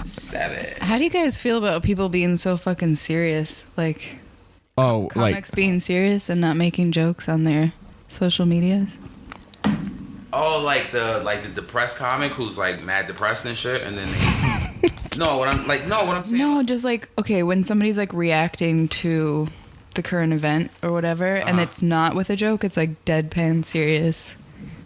7. How do you guys feel about people being so fucking serious? Like, comics being serious and not making jokes on their social medias? Oh, like the depressed comic who's like mad depressed and shit, and then they. What I'm saying. No, just like, okay, when somebody's like reacting to the current event or whatever, and it's not with a joke, it's like deadpan serious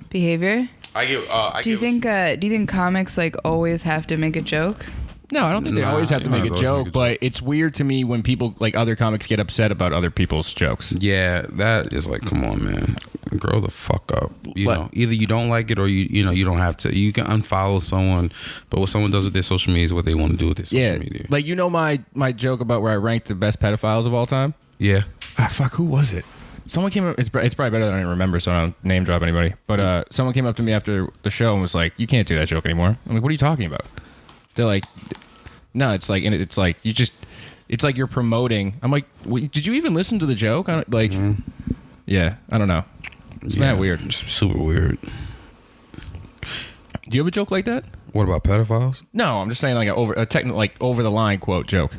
behavior. Do you think comics like always have to make a joke? No, I don't think they always have to make a joke, but it's weird to me when people, like other comics, get upset about other people's jokes. Yeah, that is like, come on, man. Grow the fuck up. You know, either you don't like it or you don't have to. You can unfollow someone, but what someone does with their social media is what they want to do with their social media. Like, you know my joke about where I ranked the best pedophiles of all time? Yeah. Fuck, who was it? Someone came up, it's probably better than I remember, so I don't name drop anybody. But someone came up to me after the show and was like, "You can't do that joke anymore." I'm like, "What are you talking about?" They're like, "No, it's like it's like you're promoting." I'm like, "Did you even listen to the joke?" Yeah, I don't know. It's mad weird. It's super weird. Do you have a joke like that? What about pedophiles? No, I'm just saying like over the line quote joke.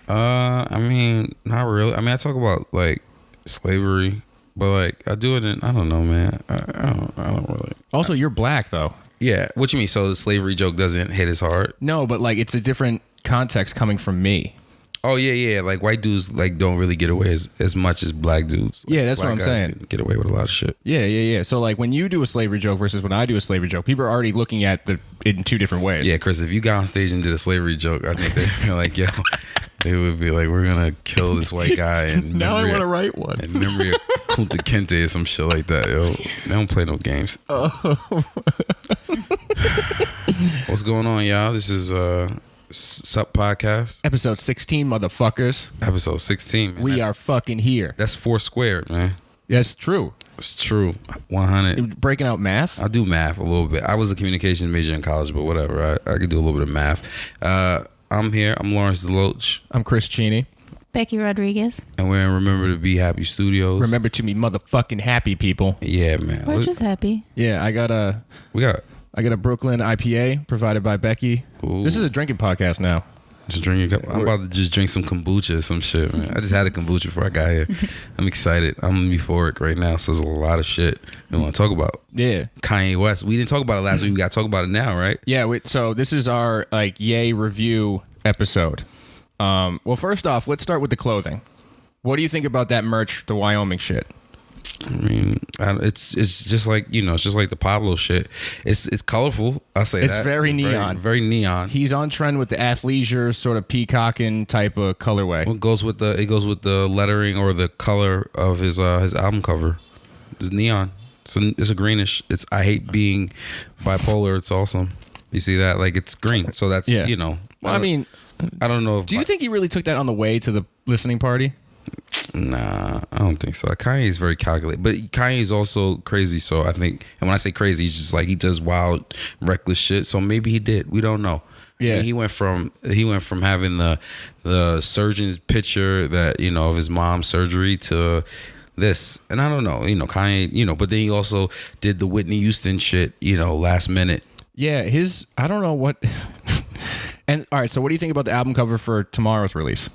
I mean, not really. I mean, I talk about like slavery, but like I do it in, I don't know, man. I don't really. Also, you're black though. Yeah. What you mean? So the slavery joke doesn't hit as hard? No, but like it's a different context coming from me. Oh yeah. Like white dudes like don't really get away as much as black dudes. Like, yeah, that's what I'm saying. Get away with a lot of shit. Yeah. So like when you do a slavery joke versus when I do a slavery joke, people are already looking at it in two different ways. Yeah, Chris, if you got on stage and did a slavery joke, I think they'd be like, yo, they would be like, we're gonna kill this white guy and now I want to write one. And memory of Kunta Kinte or some shit like that, yo. They don't play no games. What's going on, y'all? This is Sup Podcast. Episode 16, motherfuckers. Episode 16, man. We are fucking here. That's 4 squared, man. That's true. It's true. 100. Breaking out math? I do math a little bit. I was a communication major in college, but whatever. I could do a little bit of math. I'm here. I'm Lawrence DeLoach. I'm Chris Cheney. Becky Rodriguez. And we're in Remember to Be Happy Studios. Remember to be motherfucking happy, people. Yeah, man. We're just happy. Yeah, I got a Brooklyn IPA provided by Becky. Ooh. This is a drinking podcast now. Just drink a cup. I'm about to just drink some kombucha or some shit, man. I just had a kombucha before I got here. I'm excited. I'm euphoric right now, so there's a lot of shit we want to talk about. Yeah. Kanye West. We didn't talk about it last week. We got to talk about it now, right? Yeah, so this is our Yay review episode. Well, first off, let's start with the clothing. What do you think about that merch, the Wyoming shit? I mean, it's just like, it's just like the Pablo shit. It's colorful. I'll say it's that. It's very neon. Very neon. He's on trend with the athleisure sort of peacocking type of colorway. It goes with the lettering or the color of his album cover. It's neon. It's a greenish. I hate being bipolar. It's awesome. You see that? Like, it's green. So that's, Well, I mean, I don't know if... Do you think he really took that on the way to the listening party? Nah, I don't think so. Kanye is very calculated, but Kanye is also crazy. So I think, and when I say crazy, he's just like, he does wild, reckless shit. So maybe he did. We don't know. Yeah, and he went from having the surgeon's picture that of his mom's surgery to this, and I don't know. Kanye. But then he also did the Whitney Houston shit. Last minute. Yeah, I don't know what. And all right, so what do you think about the album cover for tomorrow's release?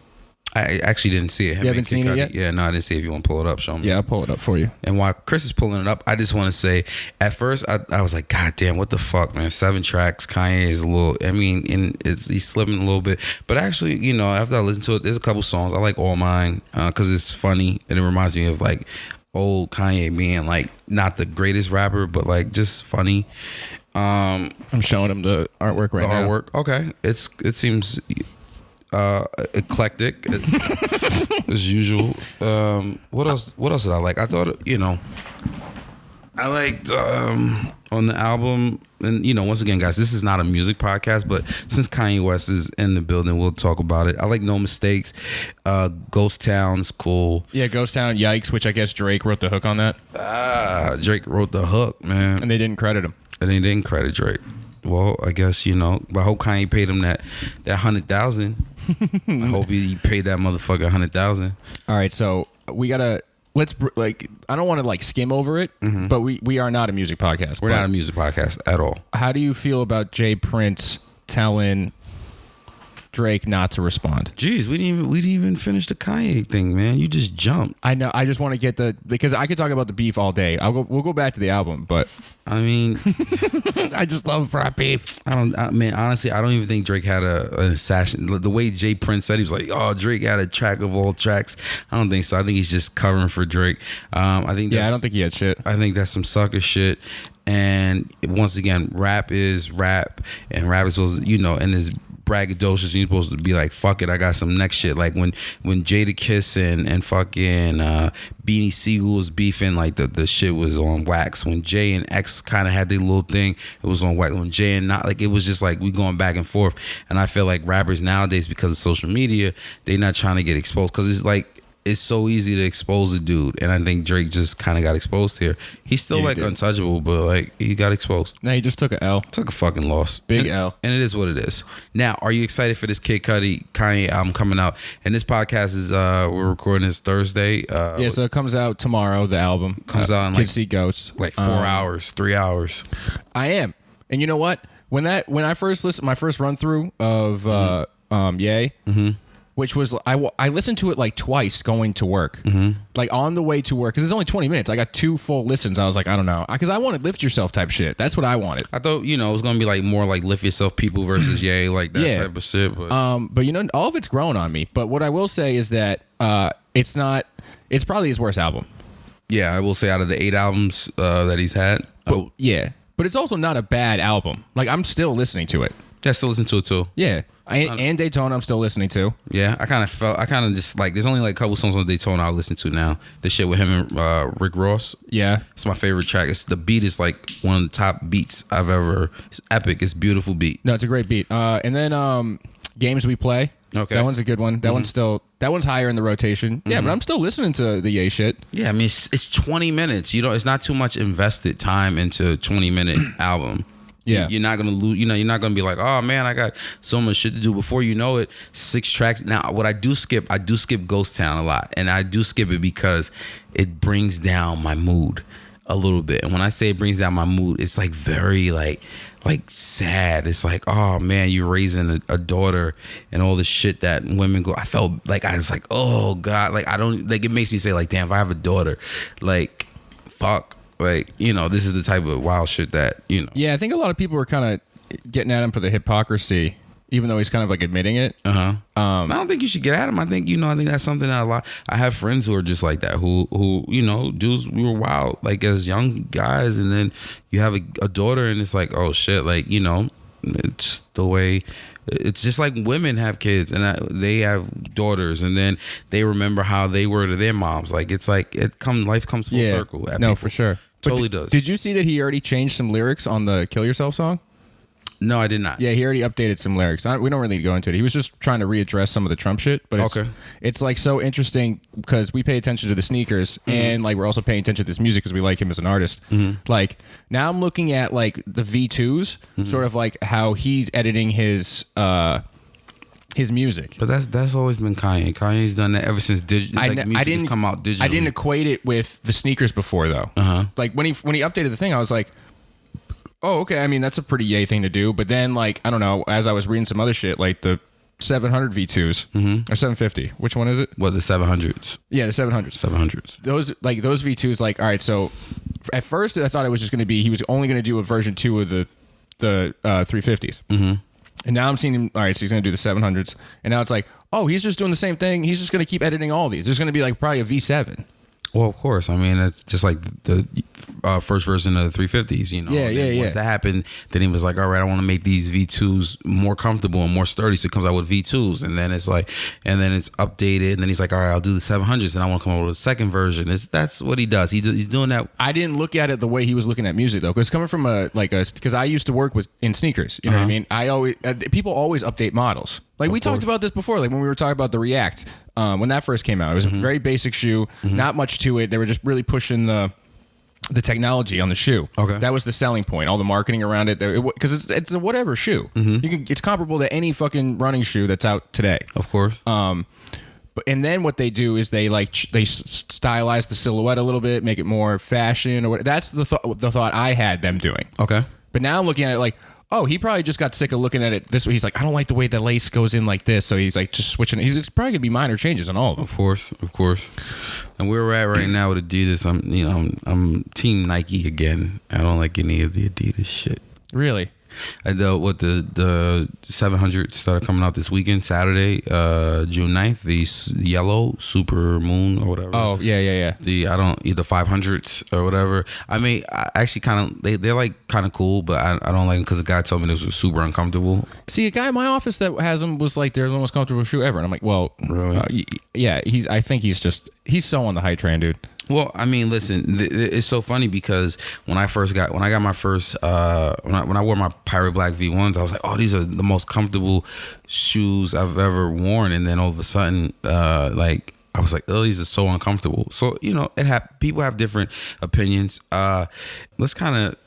I actually didn't see it. You haven't seen it yet? Yeah, no, I didn't see it. If you want to pull it up, show me. Yeah, I'll pull it up for you. And while Chris is pulling it up, I just want to say, at first, I was like, God damn, what the fuck, man? 7 tracks. Kanye is a little, he's slipping a little bit. But actually, after I listen to it, there's a couple songs. I like All Mine because it's funny. And it reminds me of, like, old Kanye being, like, not the greatest rapper, but, like, just funny. I'm showing him the artwork right now. The artwork, okay. It seems... eclectic as usual. What else did I like? I thought I liked on the album, and once again, guys, this is not a music podcast, but since Kanye West is in the building, we'll talk about it. I like No Mistakes. Ghost Town's cool. Yeah, Ghost Town, Yikes, which I guess Drake wrote the hook on that. Drake wrote the hook, man, and they didn't credit him. And they didn't credit Drake. Well, I guess but I hope Kanye paid him that $100,000. I hope he paid that motherfucker $100,000. All right, so we gotta I don't want to skim over it, but we are not a music podcast. We're not a music podcast at all. How do you feel about Jay Prince telling Drake not to respond. Jeez, we didn't even finish the Kanye thing, man. You just jumped. I know. I just want to get because I could talk about the beef all day. We'll go back to the album, but I mean, I just love rap beef. Honestly, I don't even think Drake had an assassin. The way Jay Prince said, he was like, "Oh, Drake had a track of all tracks." I don't think so. I think he's just covering for Drake. I don't think he had shit. I think that's some sucker shit. And once again, rap is rap, and rap is supposed to, and this braggadocious, you're supposed to be like, fuck it, I got some next shit. Like when Jadakiss and fucking Beanie Siegel was beefing, like the shit was on wax. When Jay and X kind of had their little thing, it was on wax. When Jay and not, like, it was just like we going back and forth. And I feel like rappers nowadays, because of social media, they not trying to get exposed, because it's like, it's so easy to expose a dude, and I think Drake just kind of got exposed here. He's still untouchable, but like he got exposed. No, he just took a L. Took a fucking loss. Big L. And it is what it is. Now, are you excited for this Kid Cudi Kanye album coming out? And this podcast is we're recording this Thursday. So it comes out tomorrow. The album comes out in Kids See Ghosts. Like 4 hours, 3 hours. I am, and you know what? When I first listened, my first run through of Yay. Mm-hmm. Which was, I listened to it like twice going to work. Mm-hmm. Like on the way to work, because it's only 20 minutes. I got 2 full listens. I was like, I don't know. Because I wanted lift yourself type shit. That's what I wanted. I thought, it was going to be like more like lift yourself people versus Yay, like that type of shit. But all of it's grown on me. But what I will say is that it's probably his worst album. Yeah, I will say out of the 8 albums that he's had. But it's also not a bad album. Like, I'm still listening to it. Yeah, I still listen to it too. Yeah. And Daytona I'm still listening to. Yeah, I kind of just like, there's only like a couple songs on Daytona I'll listen to now. The shit with him and Rick Ross. Yeah. It's my favorite track. The beat is like one of the top beats I've ever, it's epic. It's a beautiful beat. No, it's a great beat. And then Games We Play. Okay. That one's a good one. That one's higher in the rotation. Yeah, but I'm still listening to the Ye shit. Yeah, I mean, it's 20 minutes. It's not too much invested time into a 20-minute album. Yeah, you're not gonna lose. You're not gonna be like, oh man, I got so much shit to do. Before you know it, 6 tracks. Now, what I do skip Ghost Town a lot, and I do skip it because it brings down my mood a little bit. And when I say it brings down my mood, it's like very like sad. It's like, oh man, you're raising a daughter and all the shit that women go. I felt like I was like, oh god, like I don't like. It makes me say like, damn, if I have a daughter, like, fuck. Like, this is the type of wild shit that, Yeah, I think a lot of people were kind of getting at him for the hypocrisy, even though he's kind of like admitting it. I don't think you should get at him. I think, I think that's something that I have friends who are just like that, who dudes, we were wild, like as young guys, and then you have a daughter and it's like, oh shit, like, it's the way. It's just like women have kids and they have daughters, and then they remember how they were to their moms. Like life comes full circle. No, for sure. Totally does. Did you see that he already changed some lyrics on the Kill Yourself song? No, I did not. Yeah, he already updated some lyrics. We don't really go into it. He was just trying to readdress some of the Trump shit. But it's like so interesting because we pay attention to the sneakers, and like we're also paying attention to this music because we like him as an artist. Mm-hmm. Like now I'm looking at like the V2s, sort of like how he's editing his music. But that's always been Kanye. Kanye's done that ever since music has come out digitally. I didn't equate it with the sneakers before though. Like when he updated the thing, I was like, oh, okay. I mean, that's a pretty Ye thing to do. But then, like, I don't know. As I was reading some other shit, like the 700 V2s or 750. Which one is it? What, the 700s? Yeah, the 700s. 700s. Those V2s. Like, all right. So at first, I thought it was just going to be he was only going to do a version 2 of the 350s. Mm-hmm. And now I'm seeing him. All right, so he's going to do the 700s, and now it's like, oh, he's just doing the same thing. He's just going to keep editing all these. There's going to be like probably a V7. Well, of course. I mean, it's just like the first version of the 350s, Yeah. Once that happened, then he was like, all right, I want to make these V2s more comfortable and more sturdy. So it comes out with V2s. And then it's like, and then it's updated. And then he's like, all right, I'll do the 700s. And I want to come up with a second version. That's what he does. He's doing that. I didn't look at it the way he was looking at music, though. Because coming from because I used to work in sneakers. You know what I mean? People always update models. Like we talked about this before, like when we were talking about the React, when that first came out, it was a very basic shoe, not much to it. They were just really pushing the technology on the shoe. Okay, that was the selling point. All the marketing around it, because it's a whatever shoe. It's comparable to any fucking running shoe that's out today. Of course. And then what they do is they stylize the silhouette a little bit, make it more fashion or what. That's the thought I had them doing. Okay. But now I'm looking at it like, Oh, he probably just got sick of looking at it this way. He's like, I don't like the way the lace goes in like this. So he's like just switching. He's probably gonna be minor changes on all of them. Of course. And where we're at right now with Adidas, I'm Team Nike again. I don't like any of the Adidas shit. Really? I dealt with the 700s that are coming out this weekend, Saturday, June 9th, the yellow super moon or whatever. Oh, yeah. The 500s or whatever. I mean, I actually kind of, they're like kind of cool, but I don't like them because the guy told me this was super uncomfortable. See, a guy in my office that has them was like, they're the most comfortable shoe ever. And I'm like, well, really? Yeah, I think he's so on the hype train, dude. Well, I mean, listen, it's so funny because when I got my first, when I wore my Pirate Black V1s, I was like, oh, these are the most comfortable shoes I've ever worn. And then all of a sudden, I was like, oh, these are so uncomfortable. So, people have different opinions. Let's kind of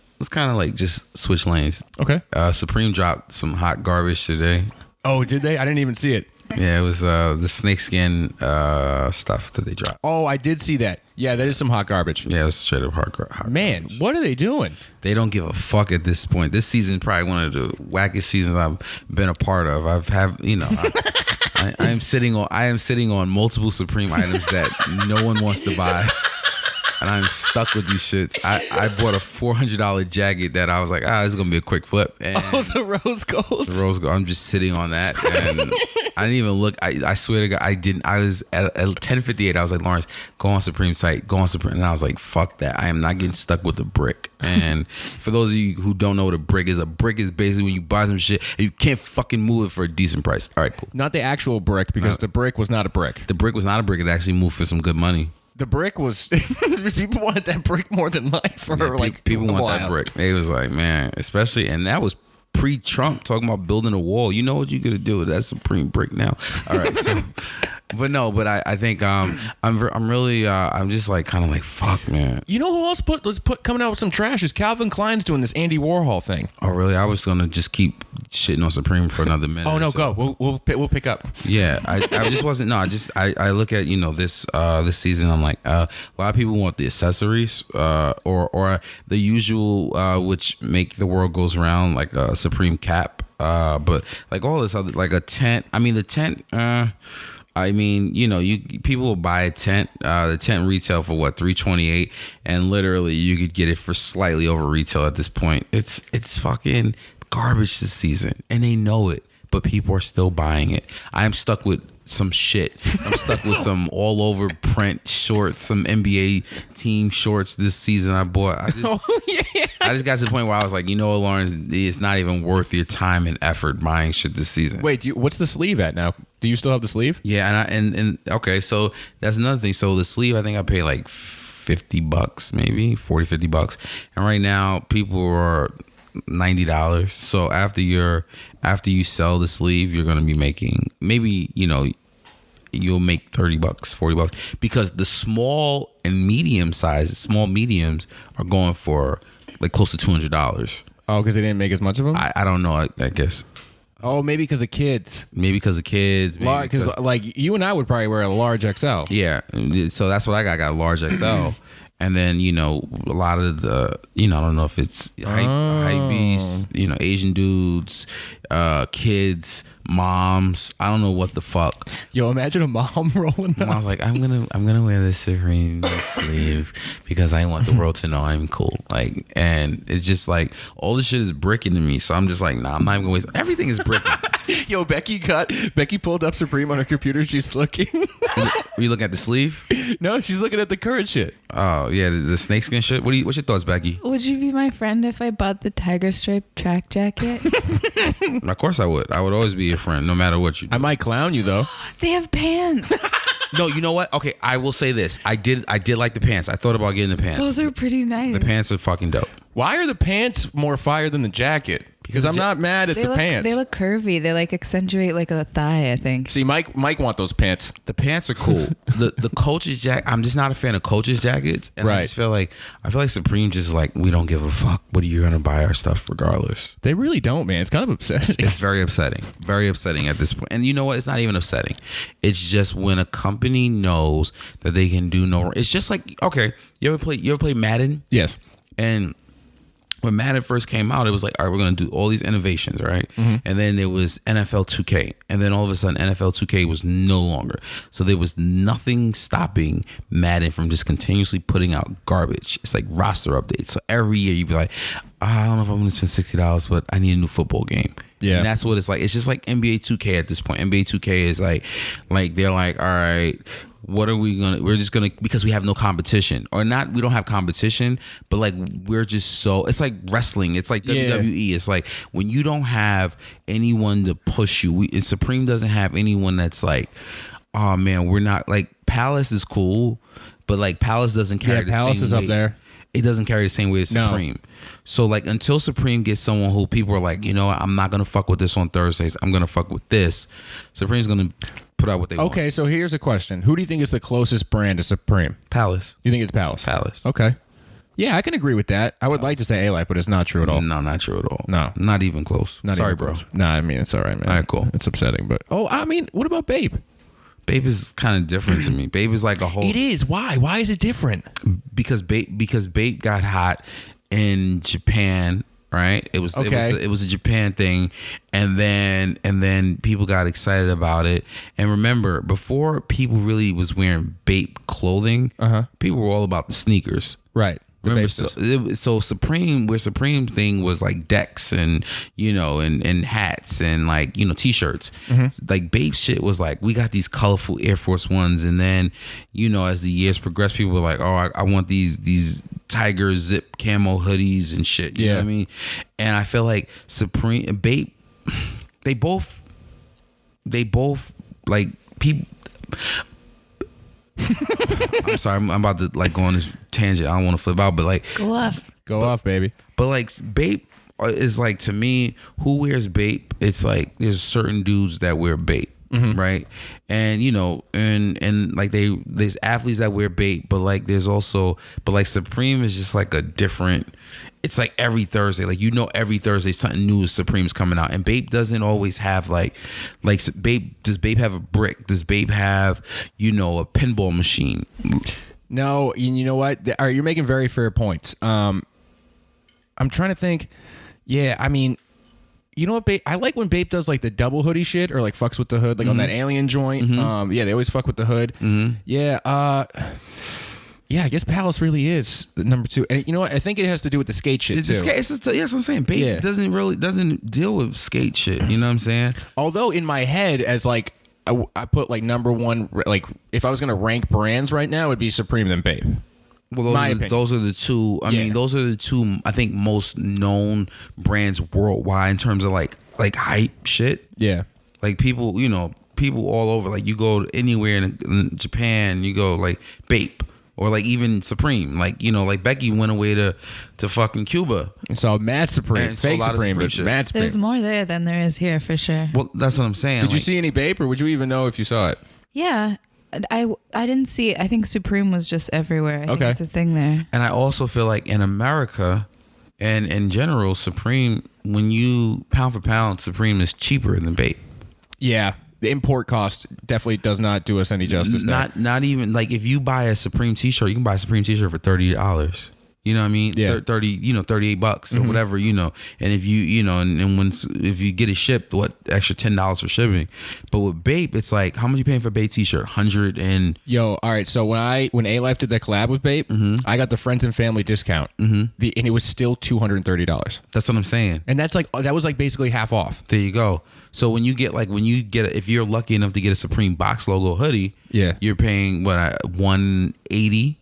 like just switch lanes. Okay. Supreme dropped some hot garbage today. Oh, did they? I didn't even see it. Yeah, it was the snakeskin stuff that they dropped. Oh, I did see that. Yeah, that is some hot garbage. Yeah, it was straight up hot Man, garbage. What are they doing? They don't give a fuck at this point. This season is probably one of the wackest seasons I've been a part of. I am sitting on multiple Supreme items that no one wants to buy. And I'm stuck with these shits. I bought a $400 jacket that I was like, this is gonna be a quick flip. And the rose gold. The rose gold. I'm just sitting on that, and I didn't even look. I swear to God, I didn't. I was at 10:58. I was like, Lawrence, go on Supreme site, go on Supreme, and I was like, fuck that. I am not getting stuck with the brick. And for those of you who don't know what a brick is basically when you buy some shit and you can't fucking move it for a decent price. All right, cool. Not the actual brick, because the brick was not a brick. The brick was not a brick. It actually moved for some good money. The brick was people wanted that brick more than life. People want that brick. It was like, man, especially, and that was pre-Trump talking about building a wall. You know what you're gonna do with that Supreme brick now. All right, so but I think I'm really I'm just like kind of like, fuck, man. You know who else was coming out with some trash is Calvin Klein's doing this Andy Warhol thing. Oh really? I was gonna just keep shitting on Supreme for another minute. Oh no, go. We'll pick up. Yeah, I just wasn't. No, I look at this season. I'm like, a lot of people want the accessories or the usual which make the world goes around, like a Supreme cap. But like all this other, like a tent. I mean the tent. People will buy a tent. The tent retail for what, $328, and literally you could get it for slightly over retail at this point. It's fucking garbage this season, and they know it, but people are still buying it. I am stuck with some shit. I'm stuck with some all over print shorts, some NBA team shorts this season I bought. I just got to the point where I was like, you know what, Lawrence, it's not even worth your time and effort buying shit this season. Wait, what's the sleeve at now? Do you still have the sleeve? Yeah, and okay, so that's another thing. So the sleeve, I think I pay like $50, maybe $40-$50, and right now people are $90. So after you sell the sleeve, you're gonna be making maybe you'll make $30, $40, because the small and small mediums are going for like close to $200. Oh, because they didn't make as much of them. I don't know. I guess. Oh, maybe because of kids. Maybe because of kids. Because like you and I would probably wear a large XL. Yeah, so that's what I got. I got a large XL. And then, a lot of the, I don't know if it's hype beasts, Asian dudes, kids, moms. I don't know what the fuck. Yo, imagine a mom rolling up. I was like, I'm gonna wear this Supreme sleeve because I want the world to know I'm cool. Like, and it's just like all this shit is bricking to me. So I'm just like, nah, I'm not even gonna waste. Everything is bricking. Yo, Becky pulled up Supreme on her computer. She's looking. Are you looking at the sleeve? No, she's looking at the current shit. Oh yeah, the snakeskin shit. What's your thoughts, Becky? Would you be my friend if I bought the tiger stripe track jacket? Of course I would. I would always be your friend, no matter what you do. I might clown you though. They have pants. No, you know what? Okay, I will say this. I did like the pants. I thought about getting the pants. Those are pretty nice. The pants are fucking dope. Why are the pants more fire than the jacket? Because I'm not mad at the pants. They look curvy. They like accentuate like a thigh, I think. See, Mike want those pants. The pants are cool. The Coach's jacket. I'm just not a fan of Coach's jackets, and right. I just feel like Supreme just like, we don't give a fuck. What are you gonna buy our stuff regardless? They really don't, man. It's kind of upsetting. It's very upsetting at this point. And you know what? It's not even upsetting. It's just when a company knows that they can do no. It's just like, okay, you ever play Madden? Yes. And when Madden first came out, it was like, all right, we're going to do all these innovations, right? Mm-hmm. And then there was NFL 2K. And then all of a sudden, NFL 2K was no longer. So there was nothing stopping Madden from just continuously putting out garbage. It's like roster updates. So every year you'd be like, I don't know if I'm going to spend $60, but I need a new football game. Yeah. And that's what it's like. It's just like NBA 2K at this point. NBA 2K is like they're like, all right, what are we gonna? We're just gonna, because we have no competition, or not. We don't have competition, but like we're just so. It's like wrestling. It's like WWE. It's like when you don't have anyone to push you. And Supreme doesn't have anyone that's like, oh man, we're not like Palace is cool, but like Palace doesn't carry the Palace same is weight. Up there. It doesn't carry the same weight as Supreme. No. So like until Supreme gets someone who people are like, you know, I'm not gonna fuck with this on Thursdays. I'm gonna fuck with this. Supreme's gonna put out what they want. Okay, so here's a question: who do you think is the closest brand to Supreme? Palace. You think it's Palace? Palace. Okay. Yeah, I can agree with that. I would like to say A-Life, but it's not true at all. No, not true at all. No, not even close. Sorry, bro. Nah, I mean it's all right, man. All right, cool. It's upsetting, but I mean, what about Bape? Bape is kind of different to me. Bape is like a whole. It is. Why? Why is it different? Because Bape got hot in Japan, right? It was a Japan thing, and then people got excited about it. And remember, before people really was wearing Bape clothing, people were all about the sneakers, right? Remember, so Supreme, where Supreme thing was like decks and, you know, and hats and like, you know, t-shirts. Mm-hmm. Like Bape shit was like, we got these colorful Air Force Ones. And then, you know, as the years progressed, people were like, oh, I want these Tiger zip camo hoodies and shit. You know what I mean? And I feel like Supreme, Bape, they both like people. I'm sorry, I'm about to like go on this tangent. I don't want to flip out, but like go off, baby. But like Bape is like, to me, who wears Bape? It's like there's certain dudes that wear Bape, right? And you know, and like there's athletes that wear Bape, but like there's also, but like Supreme is just like a different. It's like every Thursday, like, you know, every Thursday something new is Supreme's coming out, and Bape doesn't always have like Bape. Does Bape have a brick? Does Bape have, you know, a pinball machine? No, you know what? All right, you're making very fair points. I'm trying to think. Yeah, I mean, you know what, Bape? I like when Bape does like the double hoodie shit, or like fucks with the hood, like on that alien joint. Yeah, they always fuck with the hood. Yeah. Yeah, I guess Palace really is the number 2. And you know what? I think it has to do with the skate shit, too. Yes, that's what I'm saying. Bape doesn't deal with skate shit. You know what I'm saying? Although in my head, as like, I put like number 1, like if I was going to rank brands right now, it would be Supreme than Bape. Well, those are the two. I mean, those are the two, I think, most known brands worldwide in terms of like hype shit. Yeah. Like people, you know, people all over. Like you go anywhere in Japan, you go like Bape. Or like even Supreme, like, you know, like Becky went away to fucking Cuba. So Mad Supreme, fake Supreme, but Mad Supreme. There's more there than there is here for sure. Well, that's what I'm saying. Did you see any Bape, or would you even know if you saw it? Yeah, I didn't see it. I think Supreme was just everywhere. I think it's a thing there. And I also feel like in America and in general, Supreme, when you pound for pound, Supreme is cheaper than Bape. Yeah. The import cost definitely does not do us any justice. Not even like if you buy a Supreme t-shirt, you can buy a Supreme t-shirt for $30. You know what I mean? Yeah. 30, you know, $38 or whatever, you know. And if you know, and when if you get it shipped, what, extra $10 for shipping. But with Bape, it's like, how much you paying for a Bape t-shirt? 100 and Yo, all right. So when A-Life did that collab with Bape, I got the friends and family discount. And it was still $230. That's what I'm saying. And that's like, that was like basically half off. There you go. So when you get if you're lucky enough to get a Supreme box logo hoodie, you're paying what, $180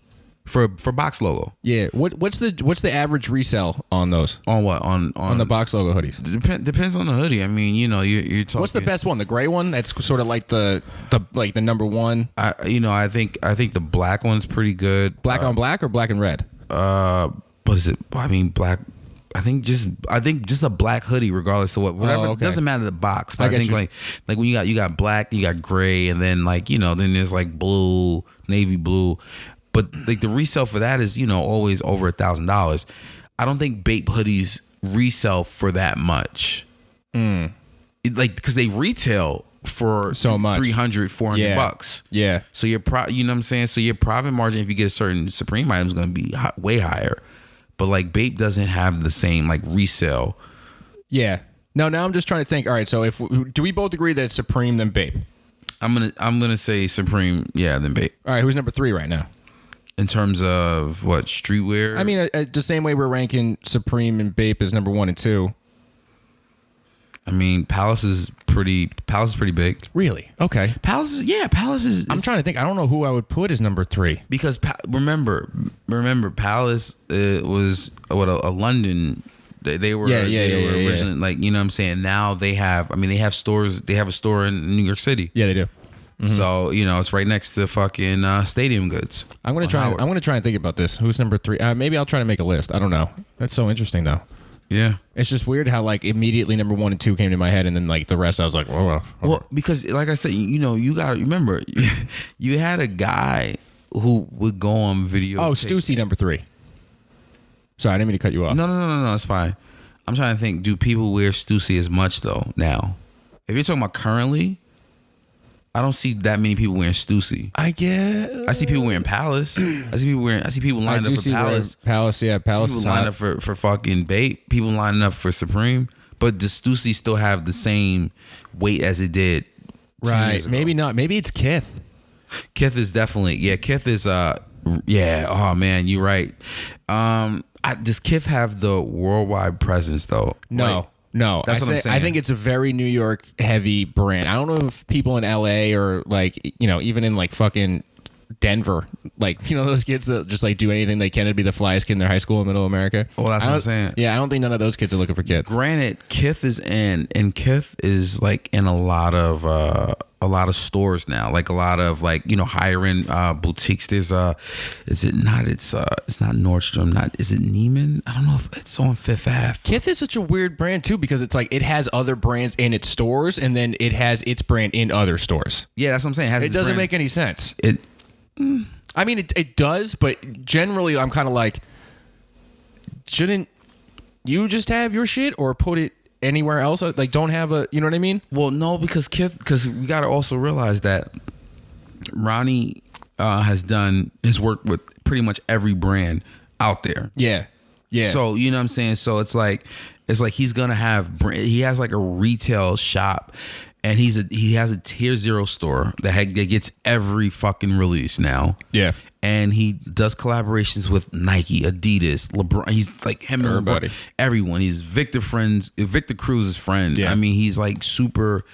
for box logo. Yeah. What's the average resell on those? On what? On the box logo hoodies? Depends on the hoodie. I mean, you know, you're talking. What's the best one? The gray one? That's sort of like the number 1. I think the black one's pretty good. Black on black or black and red? What is it? I mean, black. I think just a black hoodie, regardless of whatever. Okay. It doesn't matter the box. But I think like when you got black, you got gray, and then like, you know, then there's like blue, navy blue. But like the resale for that is, you know, always over $1,000. I don't think Bape hoodies resell for that much. Like, because they retail for so much, $300-$400 bucks. Yeah. So you know what I'm saying? So your profit margin, if you get a certain Supreme item, is going to be way higher. but like Bape doesn't have the same like resale. Yeah. No, now I'm just trying to think. All right, so do we both agree that it's Supreme then Bape? I'm gonna say Supreme, yeah, then Bape. All right, who's number 3 right now? In terms of what, streetwear? I mean, the same way we're ranking Supreme and Bape as number 1 and 2. I mean, Palace is pretty big. Really? Okay. Palace is. I'm trying to think. I don't know who I would put as number 3 because remember, Palace was a London. They were originally like, you know what I'm saying. Now they have stores. They have a store in New York City. Yeah, they do. Mm-hmm. So it's right next to fucking Stadium Goods. I'm gonna try and think about this. Who's number 3? Maybe I'll try to make a list. I don't know. That's so interesting though. Yeah, it's just weird how like immediately number 1 and 2 came to my head, and then like the rest I was like, whoa. Well, because like I said, you gotta remember, you had a guy who would go on video. Oh, Stussy number 3. Sorry, I didn't mean to cut you off. No, it's fine. I'm trying to think. Do people wear Stussy as much though now? If you're talking about currently, I don't see that many people wearing Stussy. I guess I see people wearing Palace. I see people lined up for Palace. Palace, yeah, Palace. People lined up for fucking Bape. People lining up for Supreme. But does Stussy still have the same weight as it did? Right. Maybe not. Maybe it's Kith. Kith is definitely Kith is yeah. Oh man, you're right. Does Kith have the worldwide presence though? No. No, that's what I'm saying. I think it's a very New York heavy brand. I don't know if people in LA or like, even in like fucking Denver, like, those kids that just like do anything they can to be the flyest kid in their high school in middle America. Well, that's what I'm saying. Yeah, I don't think none of those kids are looking for Kith. Granted, Kith is and Kith is like in a lot of stores now, like a lot of like higher end boutiques. There's it's not Nordstrom, is it Neiman? I don't know if it's on Fifth Ave. Kith is such a weird brand too, because it's like it has other brands in its stores and then it has its brand in other stores. Yeah, that's what I'm saying. It doesn't make any sense. I mean, it does, but generally I'm kind of like, shouldn't you just have your shit or put it anywhere else? Like, don't have you know what I mean? Well, no, because we got to also realize that Ronnie has done his work with pretty much every brand out there. Yeah. So you know what I'm saying. So it's like he's gonna have he has like a retail shop, and he has a tier 0 store that gets every fucking release now. Yeah. And he does collaborations with Nike, Adidas, LeBron. He's like him and everybody. Everyone. He's Victor Cruz's friend. Yeah. I mean, he's super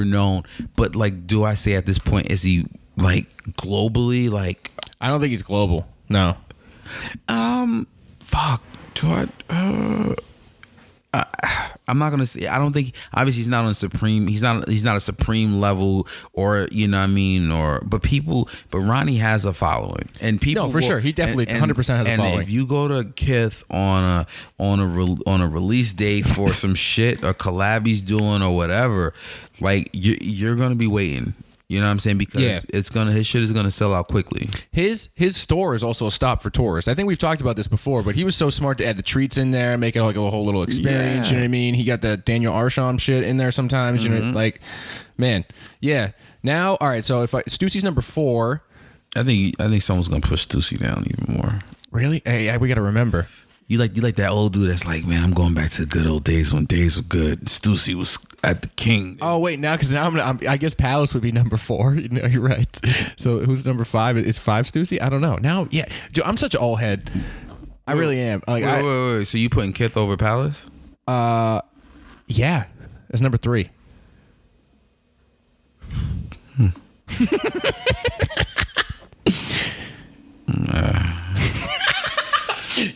known. But like, do I say at this point, is he like globally? Like, I don't think he's global. No. Fuck. I'm not gonna say. I don't think. Obviously, he's not on Supreme. He's not a Supreme level, or but Ronnie has a following, and people. No, for sure, he definitely 100% has a following. And if you go to Kith on a release date for some shit, a collab he's doing or whatever, like you're gonna be waiting. You know what I'm saying? Because his shit is gonna sell out quickly. His store is also a stop for tourists. I think we've talked about this before, but he was so smart to add the treats in there, make it like a whole little experience. Yeah. You know what I mean? He got the Daniel Arsham shit in there sometimes. Mm-hmm. You know, like, man, yeah. Now, all right. So if Stussy's number 4, I think someone's gonna push Stussy down even more. Really? Hey, we got to remember. You like that old dude that's like, man, I'm going back to the good old days when days were good. Stussy was at the king. Oh wait, now I guess Palace would be number 4. You're right. So who's number 5? Is 5 Stussy? I don't know. Now, yeah, dude, I'm such an old head. I really am. Like, wait. So you putting Kith over Palace? Yeah, that's number 3.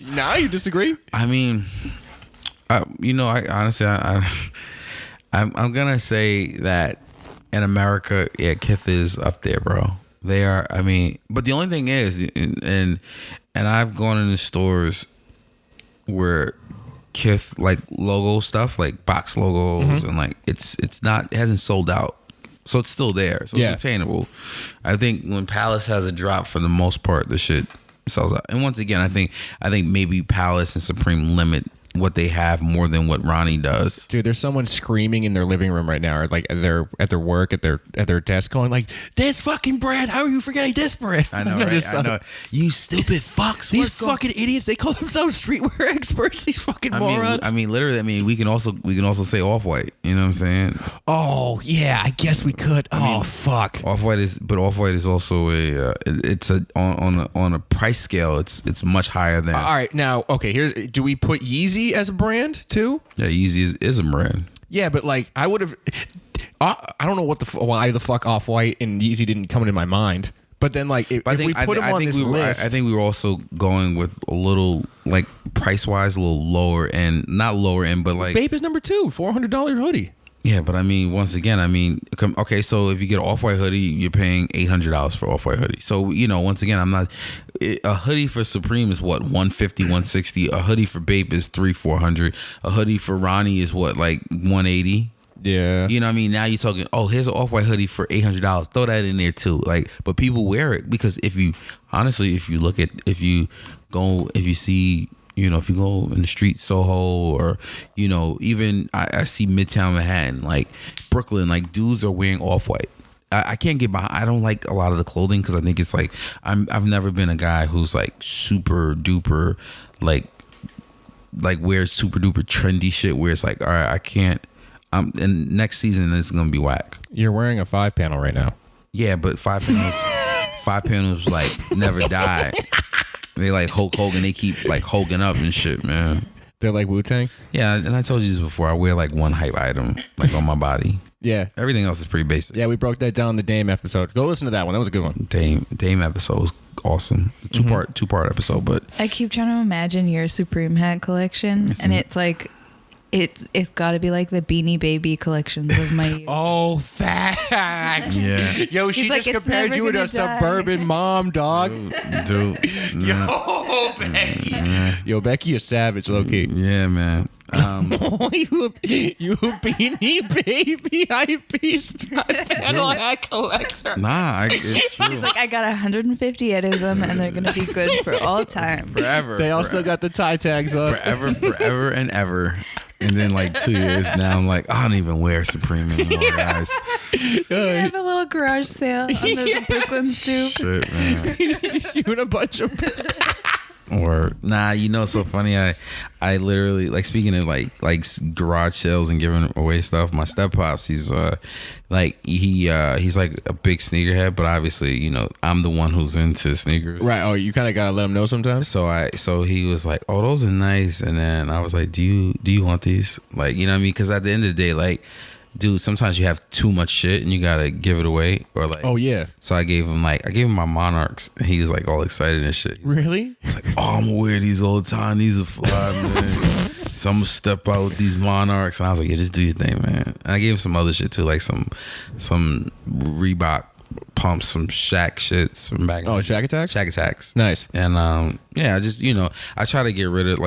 Now you disagree? I mean, I honestly, I'm gonna say that in America, yeah, Kith is up there, bro. They are. I mean, but the only thing is, and I've gone into stores where Kith like logo stuff, like box logos, and like it hasn't sold out, so it's still there, so it's obtainable. I think when Palace has a drop, for the most part, the shit sells out. And once again, I think maybe Palace and Supreme limit what they have more than what Ronnie does. Dude, there's someone screaming in their living room right now, or like at their work, at their desk, going like, "This fucking bread! How are you forgetting this bread?" I know, right? I know. You stupid fucks! These fucking idiots! They call themselves streetwear experts. These fucking morons. I mean, literally. I mean, we can also say Off-White. You know what I'm saying? Oh yeah, I guess we could. Fuck. Off-White is also on a price scale. It's much higher than. All right, now okay. Do we put Yeezy as a brand too? Yeah, Yeezy is a brand. Yeah, but like I would have. I don't know why the fuck Off-White and Yeezy didn't come into my mind. But then like if we put them on this list, I think we were also going with a little like price wise a little lower end, not lower end, but like Bape is number 2, $400 hoodie. Yeah, but I mean, once again, okay, so if you get an Off-White hoodie, you're paying $800 for Off-White hoodie. So, once again, a hoodie for Supreme is what, $150, $160. A hoodie for Bape is $300, $400. A hoodie for Ronnie is what, like $180. Yeah. You know what I mean? Now you're talking, here's an Off-White hoodie for $800. Throw that in there too. Like, but people wear it because if you see, if you go in the street, Soho, or, even I see Midtown Manhattan, like Brooklyn, like dudes are wearing Off-White. I can't get behind. I don't like a lot of the clothing because I think it's like, I've never been a guy who's like super duper, like wears super duper trendy shit where it's like, all right, I can't, and next season it's going to be whack. You're wearing a 5-panel right now. Yeah, but 5 panels like never die. They like Hulk Hogan. They keep like hulking up and shit, man. They're like Wu-Tang? Yeah, and I told you this before. I wear like one hype item like on my body. Yeah. Everything else is pretty basic. Yeah, we broke that down in the Dame episode. Go listen to that one. That was a good one. Dame episode was awesome. Two part episode, but I keep trying to imagine your Supreme hat collection, and it's like it's got to be like the Beanie Baby collections of my youth. Oh, facts. Yeah. Yo, she just compared you with a suburban mom, dog. Dude. Yo, Becky. Yo, Becky, you're savage, low-key. Yeah, man. you Beanie Baby hype beast panel hat collector. Nah, it's true. He's like, I got 158 of them, and they're gonna be good for all time. Forever. They all still got the tie tags on. Forever and ever. And then like 2 years now, I'm like, I don't even wear Supreme anymore, guys. You have a little garage sale on the Brooklyn stoop. Shit, man. You and a bunch of. Or it's so funny. I literally, like, speaking of like garage sales and giving away stuff, my step pops, he's like a big sneakerhead, but obviously I'm the one who's into sneakers, Right. Oh, you kind of gotta let him know sometimes. So he was like, oh, those are nice, and then I was like, do you want these? Like, you know what I mean? Because at the end of the day, like, dude, sometimes you have too much shit and you gotta give it away, or like, oh yeah. So I gave him my Monarchs, and he was like all excited and shit. Really? He's like, oh, I'm gonna wear these all the time. These are fly, man. So I'm gonna step out with these Monarchs, and I was like, yeah, just do your thing, man. And I gave him some other shit too, like some Reebok pumps, some Shaq shits from back. Oh, Shaq Attacks. Shaq Attacks. Nice. And I just I try to get rid of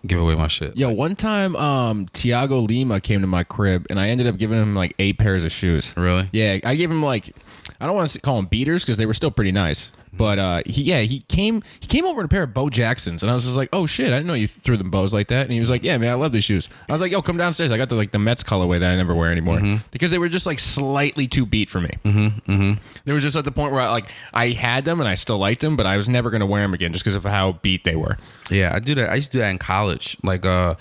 give away my shit. Yo, one time Tiago Lima came to my crib and I ended up giving him like 8 pairs of shoes. Really? Yeah, I gave him like, I don't want to call them beaters because they were still pretty nice. But he came over in a pair of Bo Jacksons, and I was just like, oh shit, I didn't know you threw them bows like that. And he was like, yeah, man, I love these shoes. I was like, yo, come downstairs. I got the Mets colorway that I never wear anymore because they were just like slightly too beat for me. They were just at the point where I had them and I still liked them, but I was never gonna wear them again just because of how beat they were. Yeah, I do that. I used to do that in college. Like there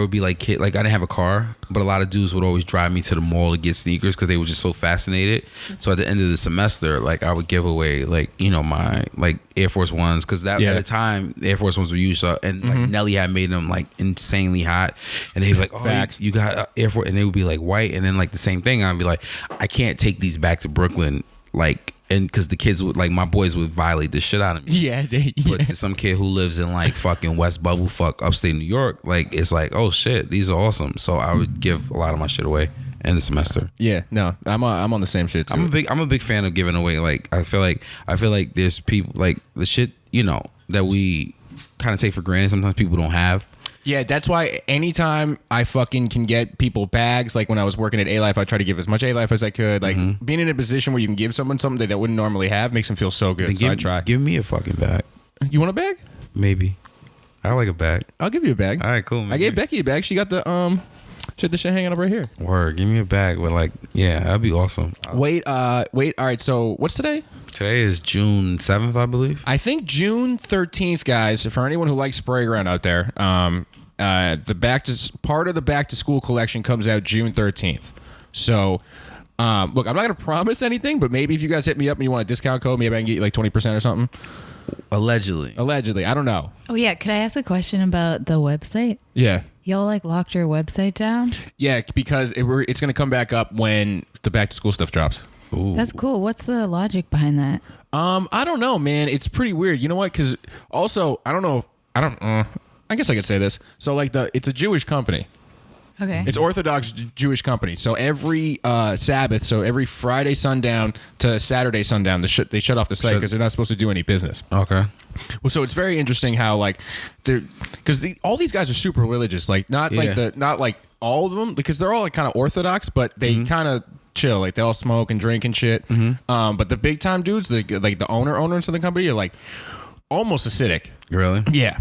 would be like I didn't have a car, but a lot of dudes would always drive me to the mall to get sneakers because they were just so fascinated. So at the end of the semester, like I would give away my like Air Force Ones, because at the time Air Force Ones were used, and like Nelly had made them like insanely hot, and they'd be like, oh, you got Air Force, and they would be like white, and then like the same thing, I'd be like, I can't take these back to Brooklyn, like, and because the kids would, like, my boys would violate the shit out of me. Yeah, But to some kid who lives in like fucking West Bubblefuck, upstate New York, like it's like, oh shit, these are awesome. So I would give a lot of my shit away in the semester. Yeah, no, I'm on the same shit too. I'm a big fan of giving away. Like I feel like there's people like the shit that we kind of take for granted. Sometimes people don't have. Yeah, that's why anytime I fucking can get people bags, like when I was working at A-Life, I try to give as much A-Life as I could. Like being in a position where you can give someone something they wouldn't normally have makes them feel so good. So I try. Give me a fucking bag. You want a bag? Maybe. I like a bag. I'll give you a bag. All right, cool, man. I gave Becky a bag. She got the shit hanging up right here. Word. Give me a bag with like, yeah, that'd be awesome. Wait. All right. So what's today? Today is June 7th, I believe. I think June 13th, guys. For anyone who likes spray ground out there, part of the back to school collection comes out June 13th. So, look, I'm not gonna promise anything, but maybe if you guys hit me up and you want a discount code, maybe I can get you like 20% or something. Allegedly, I don't know. Oh yeah, could I ask a question about the website? Yeah. Y'all like locked your website down? Yeah, because it's gonna come back up when the back to school stuff drops. ooh, That's cool. What's the logic behind that? I don't know, man. It's pretty weird. You know what? Because also, I don't know. I guess I could say this. So like it's a Jewish company. Okay. It's Orthodox Jewish company. So every Sabbath, so every Friday sundown to Saturday sundown, they shut off the site because they're not supposed to do any business. Okay. Well, so it's very interesting how like because all these guys are super religious, like not like all of them, because they're all like kind of Orthodox, but they kind of chill, like they all smoke and drink and shit. But the big time dudes, like the owners of the company, are like almost acidic. Really? Yeah.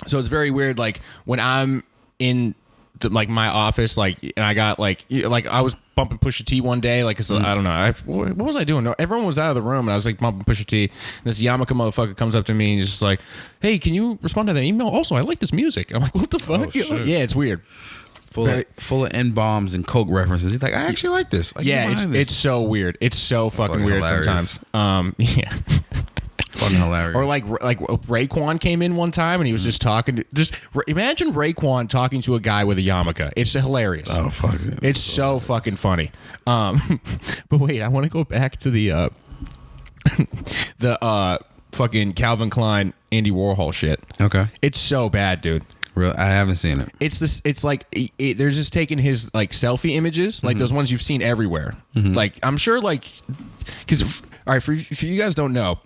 So it's very weird. Like when I'm in like my office, like, and I got like I was bumping Pusha T one day, like, cause I don't know, what was I doing? No, everyone was out of the room, and I was like bumping Pusha T. And this Yamaka motherfucker comes up to me and he's just like, "Hey, can you respond to that email? Also, I like this music." I'm like, "What the fuck?" Oh, shit. Yeah, it's weird. Full of N-bombs and Coke references. He's like, I actually like this. It's so weird. It's so fucking weird hilarious. sometimes. Yeah. Fucking hilarious. Or like Raekwon came in one time and he was just talking to imagine Raekwon talking to a guy with a yarmulke. It's hilarious. Oh fuck it. It's so fucking funny. But wait, I want to go back to the fucking Calvin Klein Andy Warhol shit. Okay. It's so bad, dude. Real, I haven't seen it. It's this. It's like they're just taking his like selfie images, like those ones you've seen everywhere. Like I'm sure, like, because all right, for you guys don't know,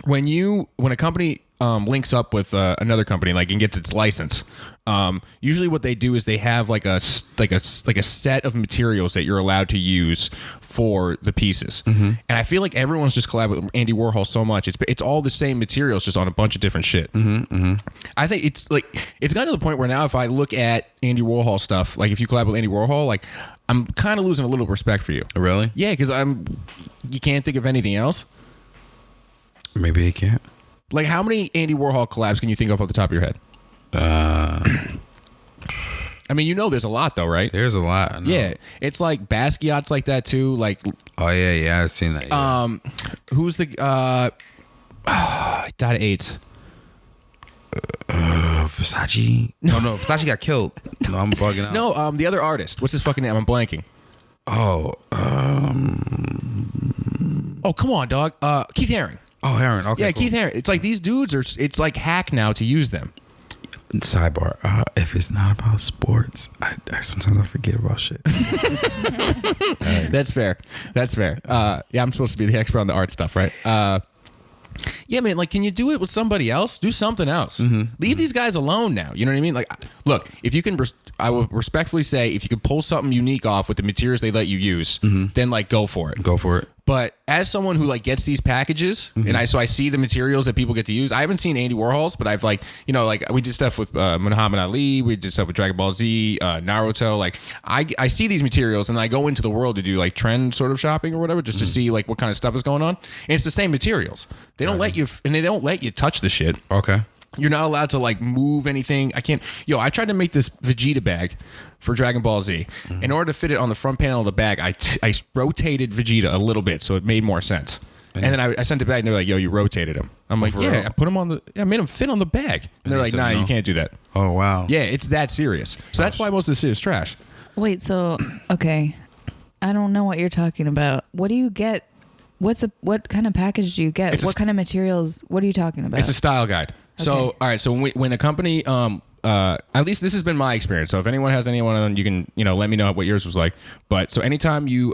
when a company links up with another company, like, and gets its license, usually what they do is they have like a set of materials that you're allowed to use for the pieces. And I feel like everyone's just collabed with Andy Warhol so much. It's all the same materials, just on a bunch of different shit. I think it's gotten to the point where now if I look at Andy Warhol stuff, like if you collab with Andy Warhol, like I'm kind of losing a little respect for you. Really? Yeah, because you can't think of anything else. Maybe they can't. Like, how many Andy Warhol collabs can you think of off the top of your head? I mean, you know there's a lot, though, right? There's a lot. I know. Yeah. It's like Basquiat's like that, too. Like, oh, yeah, I've seen that. Yeah. Who's the... died of AIDS. Versace? No, Versace got killed. No, I'm bugging out. No, the other artist. What's his fucking name? I'm blanking. Oh, Oh, come on, dog. Keith Haring. Oh, Haring. Okay, Yeah, cool. Keith Haring. It's like these dudes it's like hack now to use them. Sidebar. If it's not about sports, I sometimes I forget about shit. That's fair. Yeah, I'm supposed to be the expert on the art stuff, right? Yeah, man, like, can you do it with somebody else? Do something else. Leave these guys alone now. You know what I mean? Like, look, if you can, I will respectfully say, if you can pull something unique off with the materials they let you use, then, like, go for it. Go for it. But as someone who, like, gets these packages, and I see the materials that people get to use. I haven't seen Andy Warhol's, but I've, like, you know, like, we did stuff with Muhammad Ali, we did stuff with Dragon Ball Z, Naruto. Like, I see these materials, and I go into the world to do, like, trend sort of shopping or whatever, just to see, like, what kind of stuff is going on. And it's the same materials. They don't let you, and they don't let you touch the shit. Okay. You're not allowed to, like, move anything. I tried to make this Vegeta bag for Dragon Ball Z. In order to fit it on the front panel of the bag, I rotated Vegeta a little bit so it made more sense. And then I sent it back, and they're like, "Yo, you rotated him." I'm like, "Yeah, I put him on I made him fit on the bag." And they're like, "Nah, you can't do that." Oh, wow. Yeah, it's that serious. So that's why most of this shit is trash. Wait, so okay, I don't know what you're talking about. What do you get? What kind of package do you get? What kind of materials? What are you talking about? It's a style guide. Okay. So, all right. So when a company, at least this has been my experience. So if anyone has anyone, you can, let me know what yours was like. But so anytime you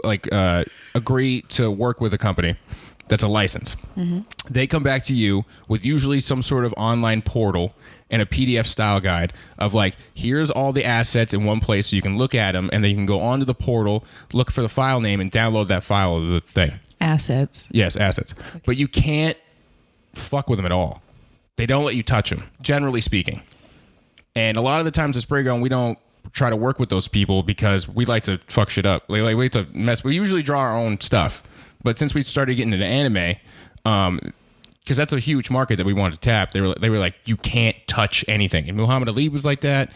agree to work with a company that's a license, they come back to you with usually some sort of online portal and a PDF style guide of, like, here's all the assets in one place so you can look at them, and then you can go onto the portal, look for the file name, and download that file of the thing. Assets. Yes, assets. Okay. But you can't fuck with them at all. They don't let you touch them, generally speaking. And a lot of the times at Spray Gun, we don't try to work with those people because we like to fuck shit up. Like we like to mess. We usually draw our own stuff. But since we started getting into anime, because that's a huge market that we wanted to tap, they were like, you can't touch anything. And Muhammad Ali was like that.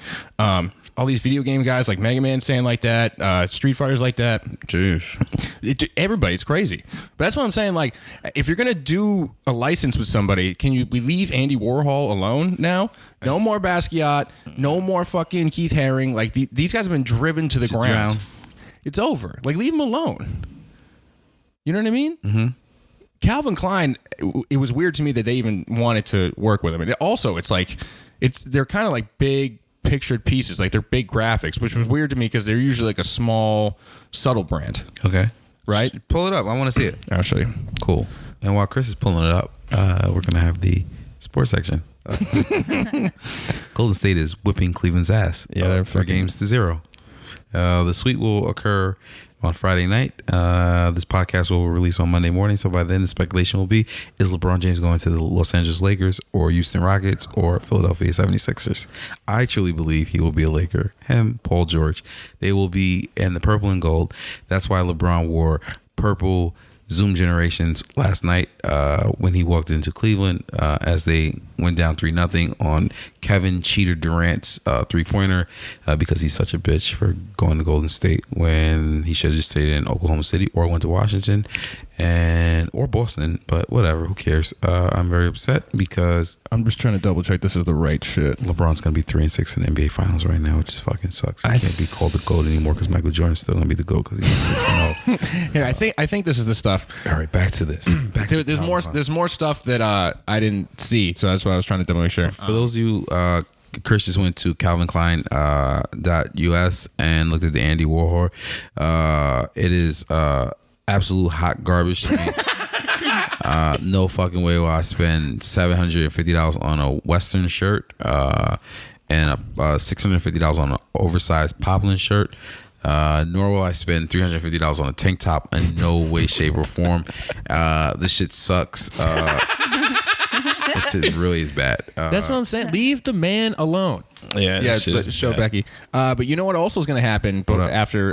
All these video game guys like Mega Man saying like that. Street Fighters like that. Jeez. Everybody's crazy. But that's what I'm saying. Like, if you're going to do a license with somebody, can we leave Andy Warhol alone now? No more Basquiat. No more fucking Keith Haring. Like, these guys have been driven to the ground. It's over. Like, leave them alone. You know what I mean? Mm-hmm. Calvin Klein, it was weird to me that they even wanted to work with him. And also, they're kind of like big pictured pieces, like they're big graphics, which was weird to me because they're usually like a small, subtle brand. Okay. Right? Pull it up. I want to see it. I'll show you. Cool. And while Chris is pulling it up, we're going to have the sports section. Golden State is whipping Cleveland's ass. Yeah, they're 4-0. The sweep will occur on Friday night. This podcast will release on Monday morning. So by then, the speculation will be, is LeBron James going to the Los Angeles Lakers or Houston Rockets or Philadelphia 76ers? I truly believe he will be a Laker. Him, Paul George. They will be in the purple and gold. That's why LeBron wore purple Zoom Generations last night when he walked into Cleveland as they went down 3-0 on Kevin Cheater Durant's three-pointer because he's such a bitch for going to Golden State when he should have just stayed in Oklahoma City or went to Washington or Boston, but whatever, who cares? I'm very upset because I'm just trying to double check this is the right shit. LeBron's gonna be 3-6 in the NBA Finals right now, which just fucking sucks. He can't be called the GOAT anymore because Michael Jordan's still gonna be the GOAT because he's 6-0. Here, I think this is the stuff. All right, back to this. There's more stuff that I didn't see, so that's why I was trying to double make sure. For those of you, Chris just went to calvinklein.us and looked at the Andy Warhol. It is absolute hot garbage to me. No fucking way will I spend $750 on a Western shirt and $650 on an oversized Poplin shirt. Nor will I spend $350 on a tank top in no way, shape, or form. This shit sucks. This shit really is bad. That's what I'm saying. Leave the man alone. Yeah. Show bad. Becky. But you know what also is going to happen after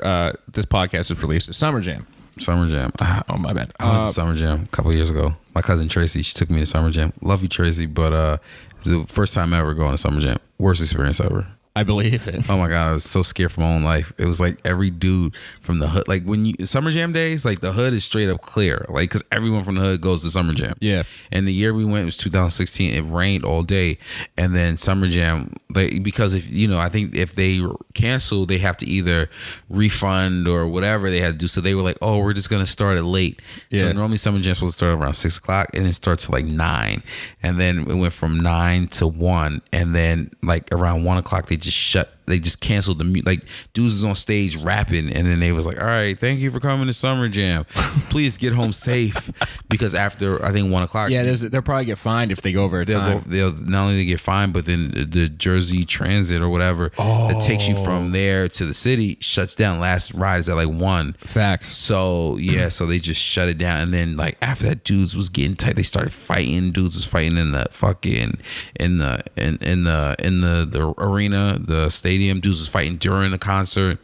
this podcast is released? Is Summer Jam. Summer Jam. Oh, my bad. I went to Summer Jam a couple of years ago. My cousin Tracy, she took me to Summer Jam. Love you, Tracy, but it's the first time ever going to Summer Jam. Worst experience ever. I believe it. Oh my God, I was so scared for my own life. It was like every dude from the hood, like when you Summer Jam days, like the hood is straight up clear, like because everyone from the hood goes to Summer Jam. Yeah. And the year we went was 2016. It rained all day, and then Summer Jam, like because if I think if they cancel, they have to either refund or whatever they had to do. So they were like, oh, we're just gonna start it late. Yeah. So normally Summer Jam's supposed to start around 6:00, and it starts at like 9, and then it went from 9 to 1, and then like around 1:00 they just canceled the like dudes was on stage rapping, and then they was like, all right, thank you for coming to Summer Jam, please get home safe, because after I think 1:00 they'll probably get fined if they go over time. They'll not only get fined, but then the Jersey Transit or whatever that takes you from there to the city shuts down. Last ride is at like 1. Facts. So yeah, so they just shut it down, and then like after that, dudes was getting tight. They started fighting. Dudes was fighting in the fucking in the arena, the stadium. Dudes was fighting during the concert,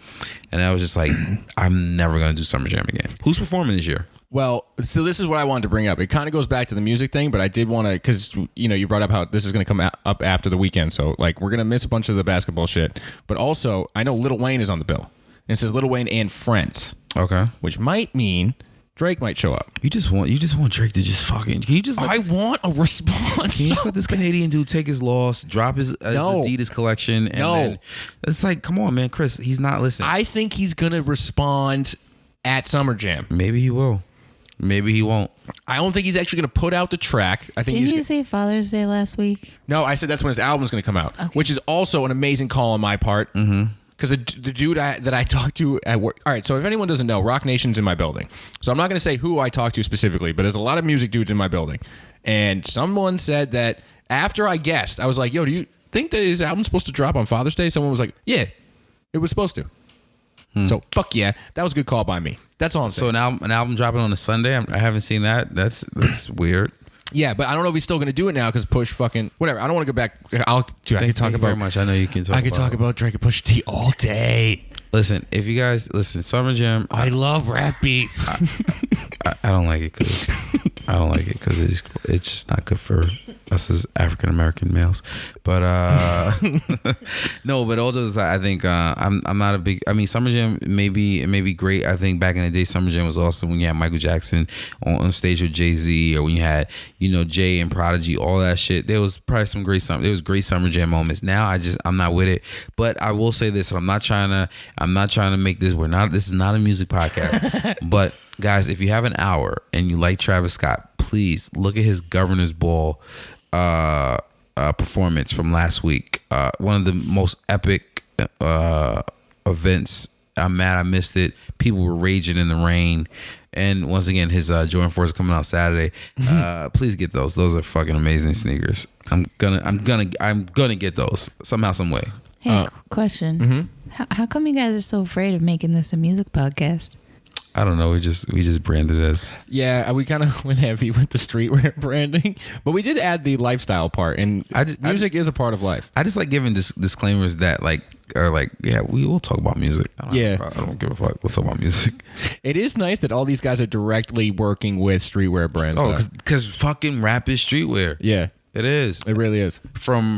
and I was just like, I'm never gonna do Summer Jam again. Who's performing this year? Well, so this is what I wanted to bring up. It kind of goes back to the music thing, but I did want to, because you brought up how this is going to come up after the weekend, so like we're gonna miss a bunch of the basketball shit. But also, I know Lil Wayne is on the bill, and it says Lil Wayne and Friends. Okay, which might mean Drake might show up. You just want Drake to just fucking. Can you just? I want a response. Can you just let this Canadian dude take his loss, drop his Adidas collection, and then it's like, come on, man, Chris, he's not listening. I think he's gonna respond at Summer Jam. Maybe he will. Maybe he won't. I don't think he's actually going to put out the track. I think. Didn't you say Father's Day last week? No, I said that's when his album's going to come out, which is also an amazing call on my part. Mm-hmm. Because the dude that I talked to at work. All right, so if anyone doesn't know, Rock Nation's in my building. So I'm not going to say who I talked to specifically, but there's a lot of music dudes in my building. And someone said that after I guessed, I was like, yo, do you think that his album's supposed to drop on Father's Day? Someone was like, yeah, it was supposed to. So fuck yeah, that was a good call by me. That's all I'm saying. So an album dropping on a Sunday? I haven't seen that. That's weird. Yeah, but I don't know if he's still going to do it now because Push fucking whatever. I don't want to go back. I can talk about very much. I know you can talk. I can talk about Drake and Push T all day. Listen, if you guys listen, Summer Jam. I love rap beef. I don't like it because it's just not good for us as African American males. But no, but also I think I'm not a big. I mean, Summer Jam it may be great. I think back in the day, Summer Jam was awesome when you had Michael Jackson on stage with Jay-Z, or when you had Jay and Prodigy, all that shit. There was probably some great great Summer Jam moments. Now I'm not with it. But I will say this: I'm not trying to make this. This is not a music podcast, but. Guys, if you have an hour and you like Travis Scott, please look at his Governor's Ball performance from last week. One of the most epic events. I'm mad I missed it. People were raging in the rain. And once again, his Jordan 4s coming out Saturday. Please get those. Those are fucking amazing sneakers. I'm gonna get those somehow, some way. Hey, question. Mm-hmm. How come you guys are so afraid of making this a music podcast? I don't know. We just branded it as. Yeah, we kind of went heavy with the streetwear branding, but we did add the lifestyle part, and music is a part of life. I just like giving disclaimers that are like, yeah, we will talk about music. I don't give a fuck. We'll talk about music. It is nice that all these guys are directly working with streetwear brands. Oh, because fucking rap is streetwear. Yeah. It is. It really is. From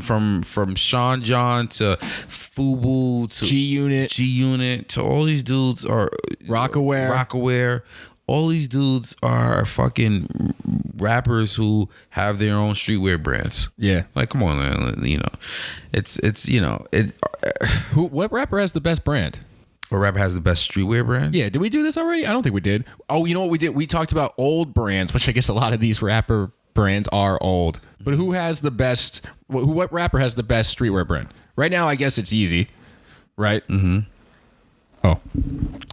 Sean John to Fubu to G-Unit to all these dudes are Rockaware. All these dudes are fucking rappers who have their own streetwear brands. Yeah. Like, come on, man. It's what rapper has the best brand? What rapper has the best streetwear brand? Yeah. Did we do this already? I don't think we did. Oh, you know what we did? We talked about old brands, which I guess a lot of these rapper brands are old. But who has the best? What rapper has the best streetwear brand? Right now, I guess it's Easy, right? Mm-hmm. Oh,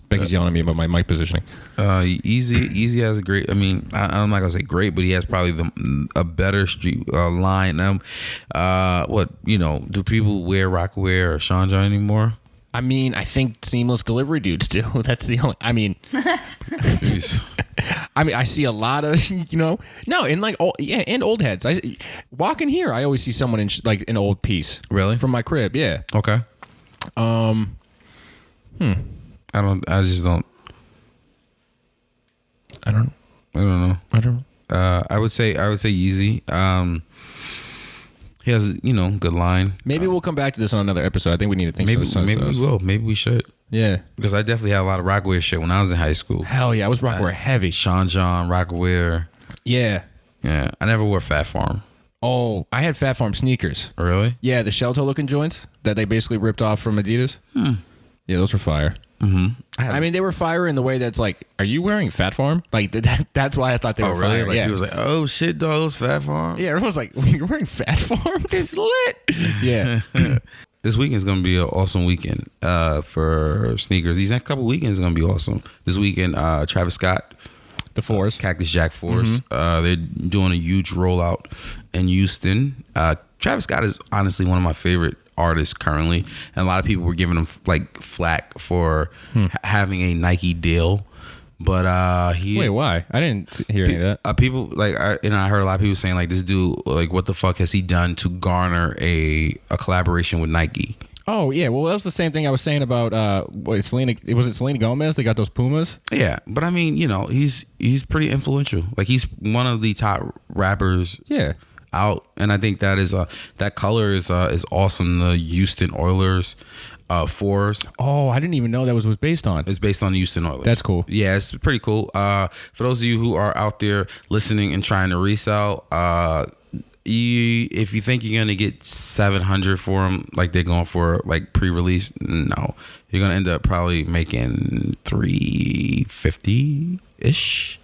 Becky's yelling at me about my mic positioning. Easy has a great. I mean, I'm not gonna say great, but he has probably a better street line. Do people wear Rockaware or Sean John anymore? I mean, I think seamless delivery dudes do. That's the only. I mean, I see a lot of and old heads. Walking here, I always see someone in an old piece. Really? From my crib, yeah. Okay. I don't know. I would say Yeezy. He has good line. Maybe we'll come back to this on another episode. I think we need to think. Maybe we will. Maybe we should. Yeah. Because I definitely had a lot of Rockaware shit when I was in high school. Hell yeah, I was Rockaware heavy. Sean John, Rockaware. Yeah. Yeah. I never wore Fat Farm. Oh, I had Fat Farm sneakers. Really? Yeah, the shell toe looking joints that they basically ripped off from Adidas. Yeah, those were fire. Mm-hmm. I mean, they were fire in the way that's like, are you wearing Fat Farm? Like that's why I thought they were really? fire. Like, yeah. he was like, oh shit, dog, those Fat Farm. Yeah, everyone's like, you're wearing Fat Farm? It's lit. Yeah. This weekend's gonna be an awesome weekend for sneakers. These next couple weekends are gonna be awesome. This weekend, Travis Scott, the Fours, Cactus Jack Fours. Mm-hmm. They're doing a huge rollout in Houston. Travis Scott is honestly one of my favorite artists currently, and a lot of people were giving him flack for having a Nike deal. But wait, why? I didn't hear any of that. People I heard a lot of people saying this dude, what the fuck has he done to garner a collaboration with Nike? Oh yeah, well that was the same thing I was saying about Selena. Was it Selena Gomez? They got those Pumas. Yeah, but I mean, he's pretty influential. He's one of the top rappers. Yeah. Out, and I think that is that color is awesome. The Houston Oilers fours. Oh, I didn't even know that was based on. It's based on the Houston Oilers. That's cool. Yeah, it's pretty cool. For those of you who are out there listening and trying to resell, if you think you're gonna get $700 for them, like they're going for pre-release, no, you're gonna end up probably making $350 ish.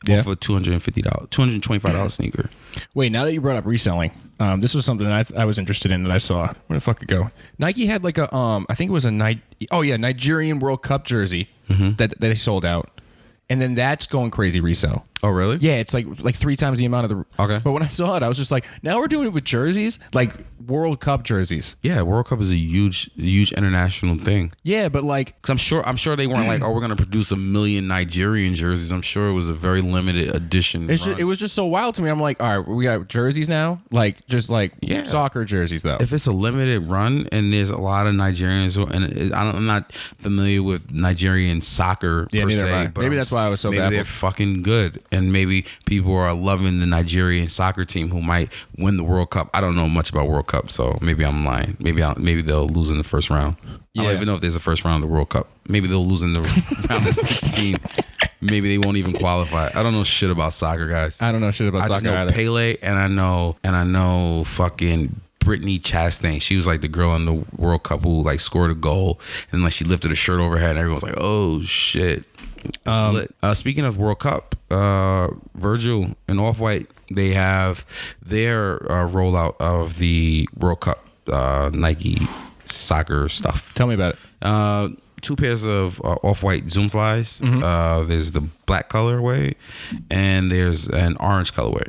Yeah, for $225 sneaker. Wait, now that you brought up reselling, this was something that I was interested in that I saw. Where the fuck it go? Nike had I think it was a Nigerian World Cup jersey that they sold out, and then that's going crazy resale. Oh, really? Yeah, it's like 3 times the amount of the. Okay. But when I saw it, I was just like, now we're doing it with jerseys, like World Cup jerseys. Yeah, World Cup is a huge international thing. Yeah, but like, because I'm sure they weren't like, oh, we're gonna produce 1 million Nigerian jerseys. I'm sure it was a very limited edition. It was just so wild to me. I'm like, all right, we got jerseys now, like just like soccer jerseys though. If it's a limited run and there's a lot of Nigerians, and I'm not familiar with Nigerian soccer per se, but maybe that's why I was so maybe baffled. they're fucking good, and maybe people are loving the Nigerian soccer team who might win the World Cup. I don't know much about World Cup, so maybe I'm lying. Maybe they'll lose in the first round. I don't even know if there's a first round of the World Cup. Maybe they'll lose in the round of 16. Maybe they won't even qualify. I don't know shit about soccer, guys. I don't know shit about soccer either. I just know Pele, and I know fucking Brittany Chastain. She was like the girl in the World Cup who like scored a goal, and like she lifted her shirt over her head, and everyone was like, "Oh shit!" Speaking of World Cup, Virgil and Off-White, they have their rollout of the World Cup Nike soccer stuff. Tell me about it. 2 pairs of Off-White Zoom Flies. There's the black colorway, and there's an orange colorway.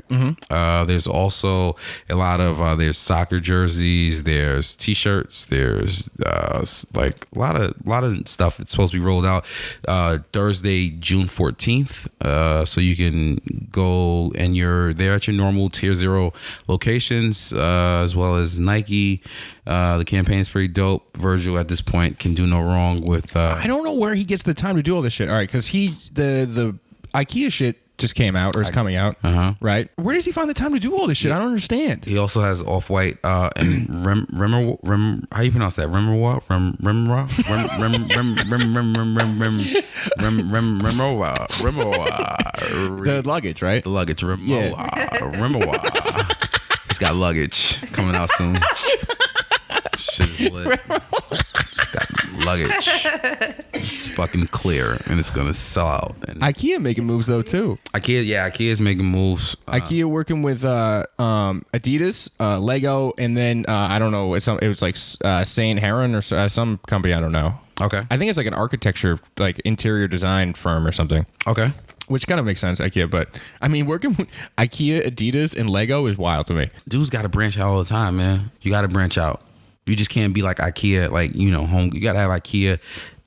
There's also a lot of there's soccer jerseys, there's t-shirts, there's like a lot of stuff that's supposed to be rolled out Thursday, June 14th. So you can go, and you're there at your normal Tier 0 locations, as well as Nike. The campaign's pretty dope. Virgil at this point can do no wrong with I don't know where he gets the time to do all this shit. All right, because the IKEA shit just came out or is coming out, right? Where does he find the time to do all this shit? I don't understand. He also has Off-White and how you pronounce that? The luggage, right? The luggage. He's got luggage coming out soon. Shit is lit. It's got luggage. It's fucking clear, and it's gonna sell out. And IKEA making moves though too. IKEA is making moves. IKEA working with Adidas, Lego, and then I don't know. It was like Saint Heron or some company. I don't know. Okay. I think it's like an architecture, like interior design firm or something. Okay. Which kind of makes sense, IKEA, but I mean, working with IKEA, Adidas, and Lego is wild to me. Dudes got to branch out all the time, man. You got to branch out. You just can't be like IKEA, like, you know, home. You got to have IKEA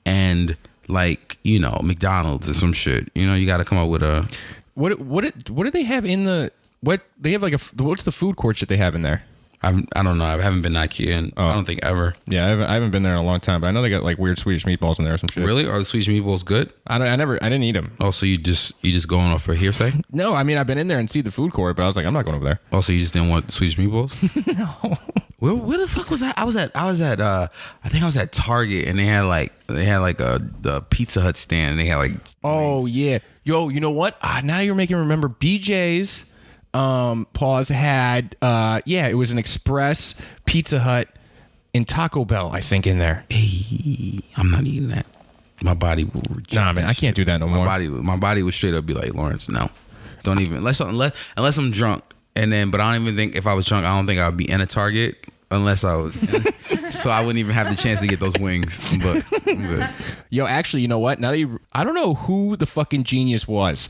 and like, you know, McDonald's or some shit. You know, you got to come up with a. What do they have in the? What they have like what's the food court shit they have in there? I don't know. I haven't been to IKEA in, I don't think ever. Yeah, I haven't been there in a long time, but I know they got like weird Swedish meatballs in there or some shit. Really? Are the Swedish meatballs good? I didn't eat them. Oh, so you just going off for hearsay? No, I mean I've been in there and see the food court, but I was like, I'm not going over there. Oh, so you just didn't want Swedish meatballs? No. Where the fuck was I? I was at I think I was at Target, and they had like the Pizza Hut stand, and they had like yeah. Yo, you know what? Now you're making me remember BJ's Paws had it was an Express, Pizza Hut, and Taco Bell, I think, in there. Hey, I'm not eating that. My body will reject. Nah, man, I can't do that no more. My body would straight up be like, Lawrence, no, don't even unless I'm drunk, and then but I don't even think if I was drunk, I don't think I would be in a Target unless I was. So I wouldn't even have the chance to get those wings. But I'm good. Yo, actually, you know what? Now that I don't know who the fucking genius was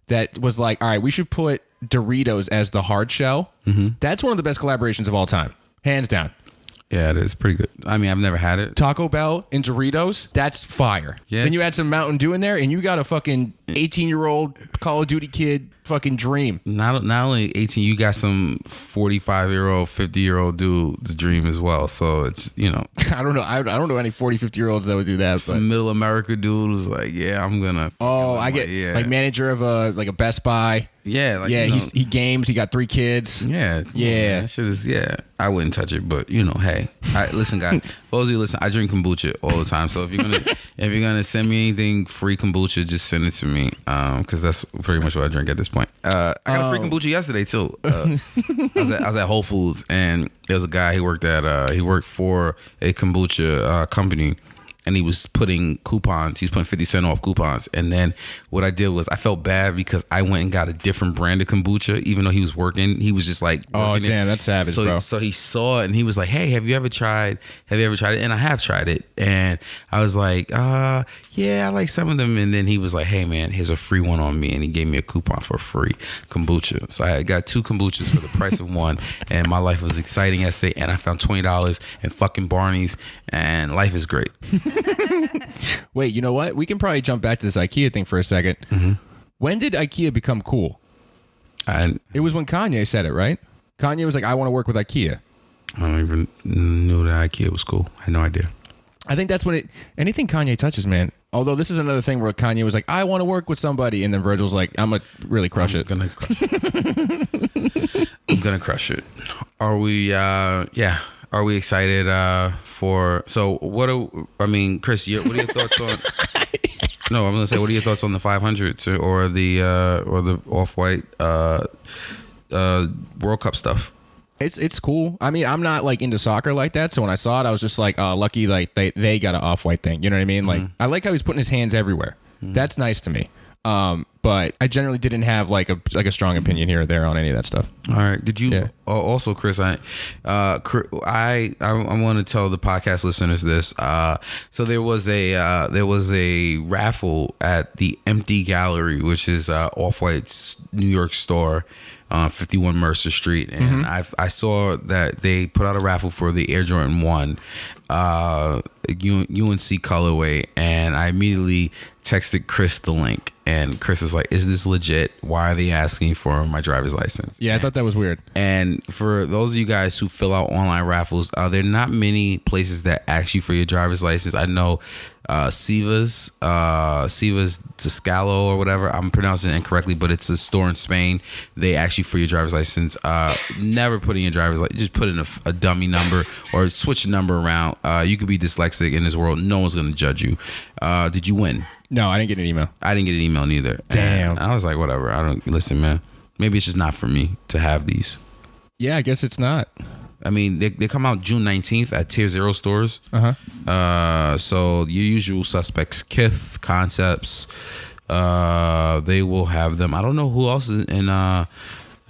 that was like, all right, we should put Doritos as the hard shell. That's one of the best collaborations of all time, hands down. Yeah, it is pretty good. I mean, I've never had it. Taco Bell and Doritos, that's fire. Yeah, then you add some Mountain Dew in there, and you got a fucking 18-year-old Call of Duty kid fucking dream. Not only 18, you got some 45-year-old, 50-year-old dude's dream as well. So it's, you know. I don't know. I don't know any 40, 50-year-olds that would do that. Some middle America dude who's like, yeah, I'm gonna. Oh, I get like manager of a Best Buy. Yeah, like, yeah, he games. He got 3 kids. Yeah, yeah. That shit is, yeah. I wouldn't touch it, but you know, hey, listen, guys. Those of you listen, I drink kombucha all the time. So if you're gonna send me anything free kombucha, just send it to me, because that's pretty much what I drink at this point. I got a free kombucha yesterday too. I was at Whole Foods, and there was a guy he worked for a kombucha company. and he was putting coupons. He was putting 50 cent off coupons. And then what I did was I felt bad because I went and got a different brand of kombucha, even though he was working. He was just like, oh damn, that's savage, bro. So he saw it and he was like, hey, have you ever tried it? And I have tried it. And I was like, yeah, I like some of them. And then he was like, hey man, here's a free one on me. And he gave me a coupon for free kombucha. So I got 2 kombuchas for the price of one. And my life was exciting yesterday. And I found $20 in fucking Barney's, and life is great. Wait, you know what? We can probably jump back to this IKEA thing for a second. Mm-hmm. When did IKEA become cool? It was when Kanye said it, right? Kanye was like, I want to work with IKEA. I don't even know that IKEA was cool. I had no idea. I think that's when anything Kanye touches, man. Although this is another thing where Kanye was like, I want to work with somebody. And then Virgil's like, I'm going to really crush it. I'm going to crush it. Are we, Are we excited for? So what? Chris, what are your thoughts on? No, I'm gonna say, what are your thoughts on the 500 or the Off-White World Cup stuff? It's cool. I mean, I'm not like into soccer like that, so when I saw it, I was just like, lucky like they got an Off-White thing. You know what I mean? Like, I like how he's putting his hands everywhere. That's nice to me. But I generally didn't have like a strong opinion here or there on any of that stuff. All right. Did you? Yeah. Also, Chris, I want to tell the podcast listeners this. So there was a raffle at the Empty Gallery, which is Off-White's New York store. 51 Mercer Street, and I saw that they put out a raffle for the Air Jordan 1 UNC colorway, and I immediately texted Chris the link, and Chris was like, is this legit? Why are they asking for my driver's license? Yeah, I thought that was weird. And for those of you guys who fill out online raffles, there are not many places that ask you for your driver's license. I know Siva's Tiscalo or whatever, I'm pronouncing it incorrectly, but it's a store in Spain. They ask you for your driver's license. Never put in your driver's license. Just put in a dummy number or switch a number around. You could be dyslexic in this world. No one's going to judge you. Did you win? No, I didn't get an email. I didn't get an email neither. Damn. And I was like, whatever. I don't listen, man. Maybe it's just not for me to have these. Yeah, I guess it's not. I mean, they come out June 19th at Tier Zero stores. So your usual suspects, Kith, Concepts, they will have them. I don't know who else is in.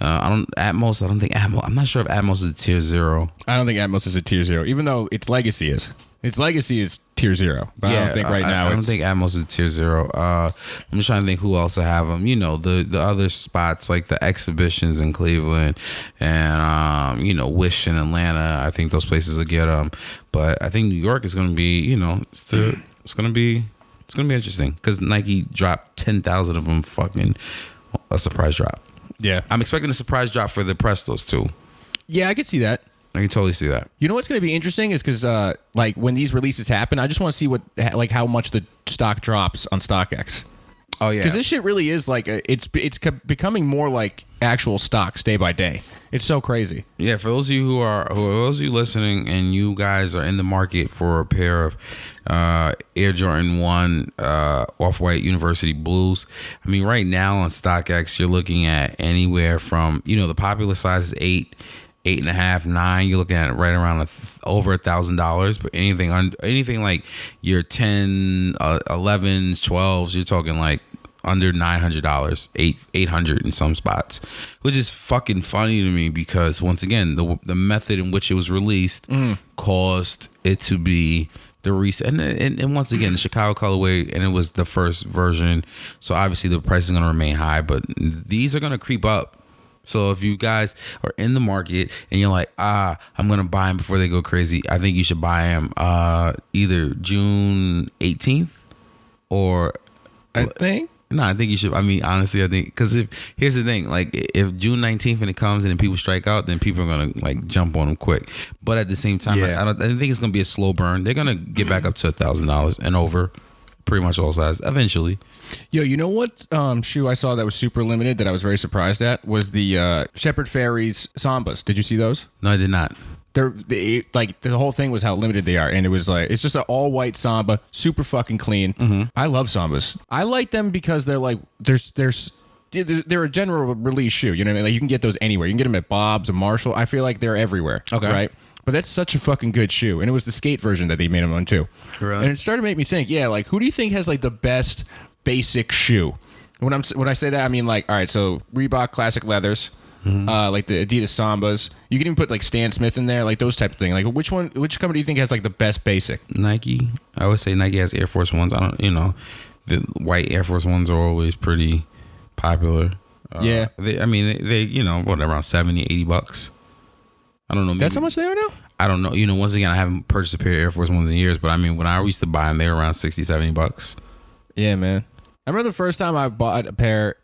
Atmos. I don't think Atmos. I'm not sure if Atmos is a Tier Zero. I don't think Atmos is a Tier Zero, even though its legacy is. Its legacy is Tier Zero. But yeah, I don't think right now. I don't think Atmos is Tier Zero. I'm just trying to think who else will have them. You know, the other spots like the exhibitions in Cleveland and Wish in Atlanta. I think those places will get them. But I think New York is going to be, it's going to be interesting because Nike dropped 10,000 of them. Fucking a surprise drop. Yeah, I'm expecting a surprise drop for the Prestos too. Yeah, I could see that. I can totally see that. You know what's going to be interesting is because like when these releases happen, I just want to see how much the stock drops on StockX. Oh yeah, because this shit really is like it's becoming more like actual stocks day by day. It's so crazy. Yeah, for those of you those of you listening and you guys are in the market for a pair of Air Jordan 1 Off-White University Blues. I mean, right now on StockX, you're looking at anywhere from the popular size is 8.5, 9. You're looking at right around over $1,000. But anything like your 10, 11s, 12s, you're talking like under $900, $800 in some spots, which is fucking funny to me because once again, the method in which it was released caused it to be the recent and once again the Chicago colorway, and it was the first version, so obviously the price is going to remain high, but these are going to creep up. So if you guys are in the market and you're like, I'm going to buy them before they go crazy, I think you should buy them either June 18th or... I think you should. I mean, honestly, I think... Because here's the thing. Like, if June 19th and it comes and then people strike out, then people are going to, like, jump on them quick. But at the same time, I think it's going to be a slow burn. They're going to get back up to $1,000 and over. Pretty much all sides eventually. Yo, you know what shoe I saw that was super limited that I was very surprised at was the Shepherd Fairey's Sambas. Did you see those? No, I did not. Like the whole thing was how limited they are, and it was like it's just an all white Samba, super fucking clean. I love Sambas. I like them because they're like they're a general release shoe. You know what I mean? Like you can get those anywhere. You can get them at Bob's or Marshall. I feel like they're everywhere. Okay. Right. But that's such a fucking good shoe. And it was the skate version that they made them on too. Really? And it started to make me think, yeah, like who do you think has like the best basic shoe? When I say that, I mean like, all right, so Reebok classic leathers, like the Adidas Sambas. You can even put like Stan Smith in there, like those type of thing. Like which company do you think has like the best basic? Nike. I would say Nike has Air Force Ones. I don't, the white Air Force Ones are always pretty popular. Yeah. They around 70, 80 bucks. I don't know. Maybe, That's how much they are now? I don't know. Once again, I haven't purchased a pair of Air Force Ones in years, but I mean, when I used to buy them, they were around 60, 70 bucks. Yeah, man. I remember the first time I bought a pair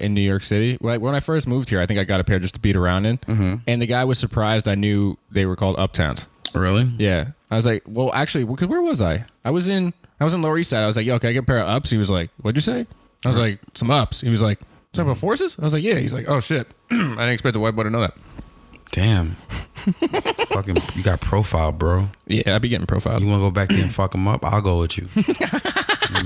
in New York City. Like when I first moved here, I think I got a pair just to beat around in. Mm-hmm. And the guy was surprised I knew they were called Uptowns. Really? Yeah. I was like, well, actually, because where was I? I was in Lower East Side. I was like, yo, can I get a pair of Ups? He was like, what'd you say? I was like, some Ups. He was like, talking about Forces? I was like, yeah. He's like, oh shit. I didn't expect the white boy to know that. Damn. Fucking, you got profile, bro. Yeah, I be getting profiled. You want to go back there and fuck him up? I'll go with you.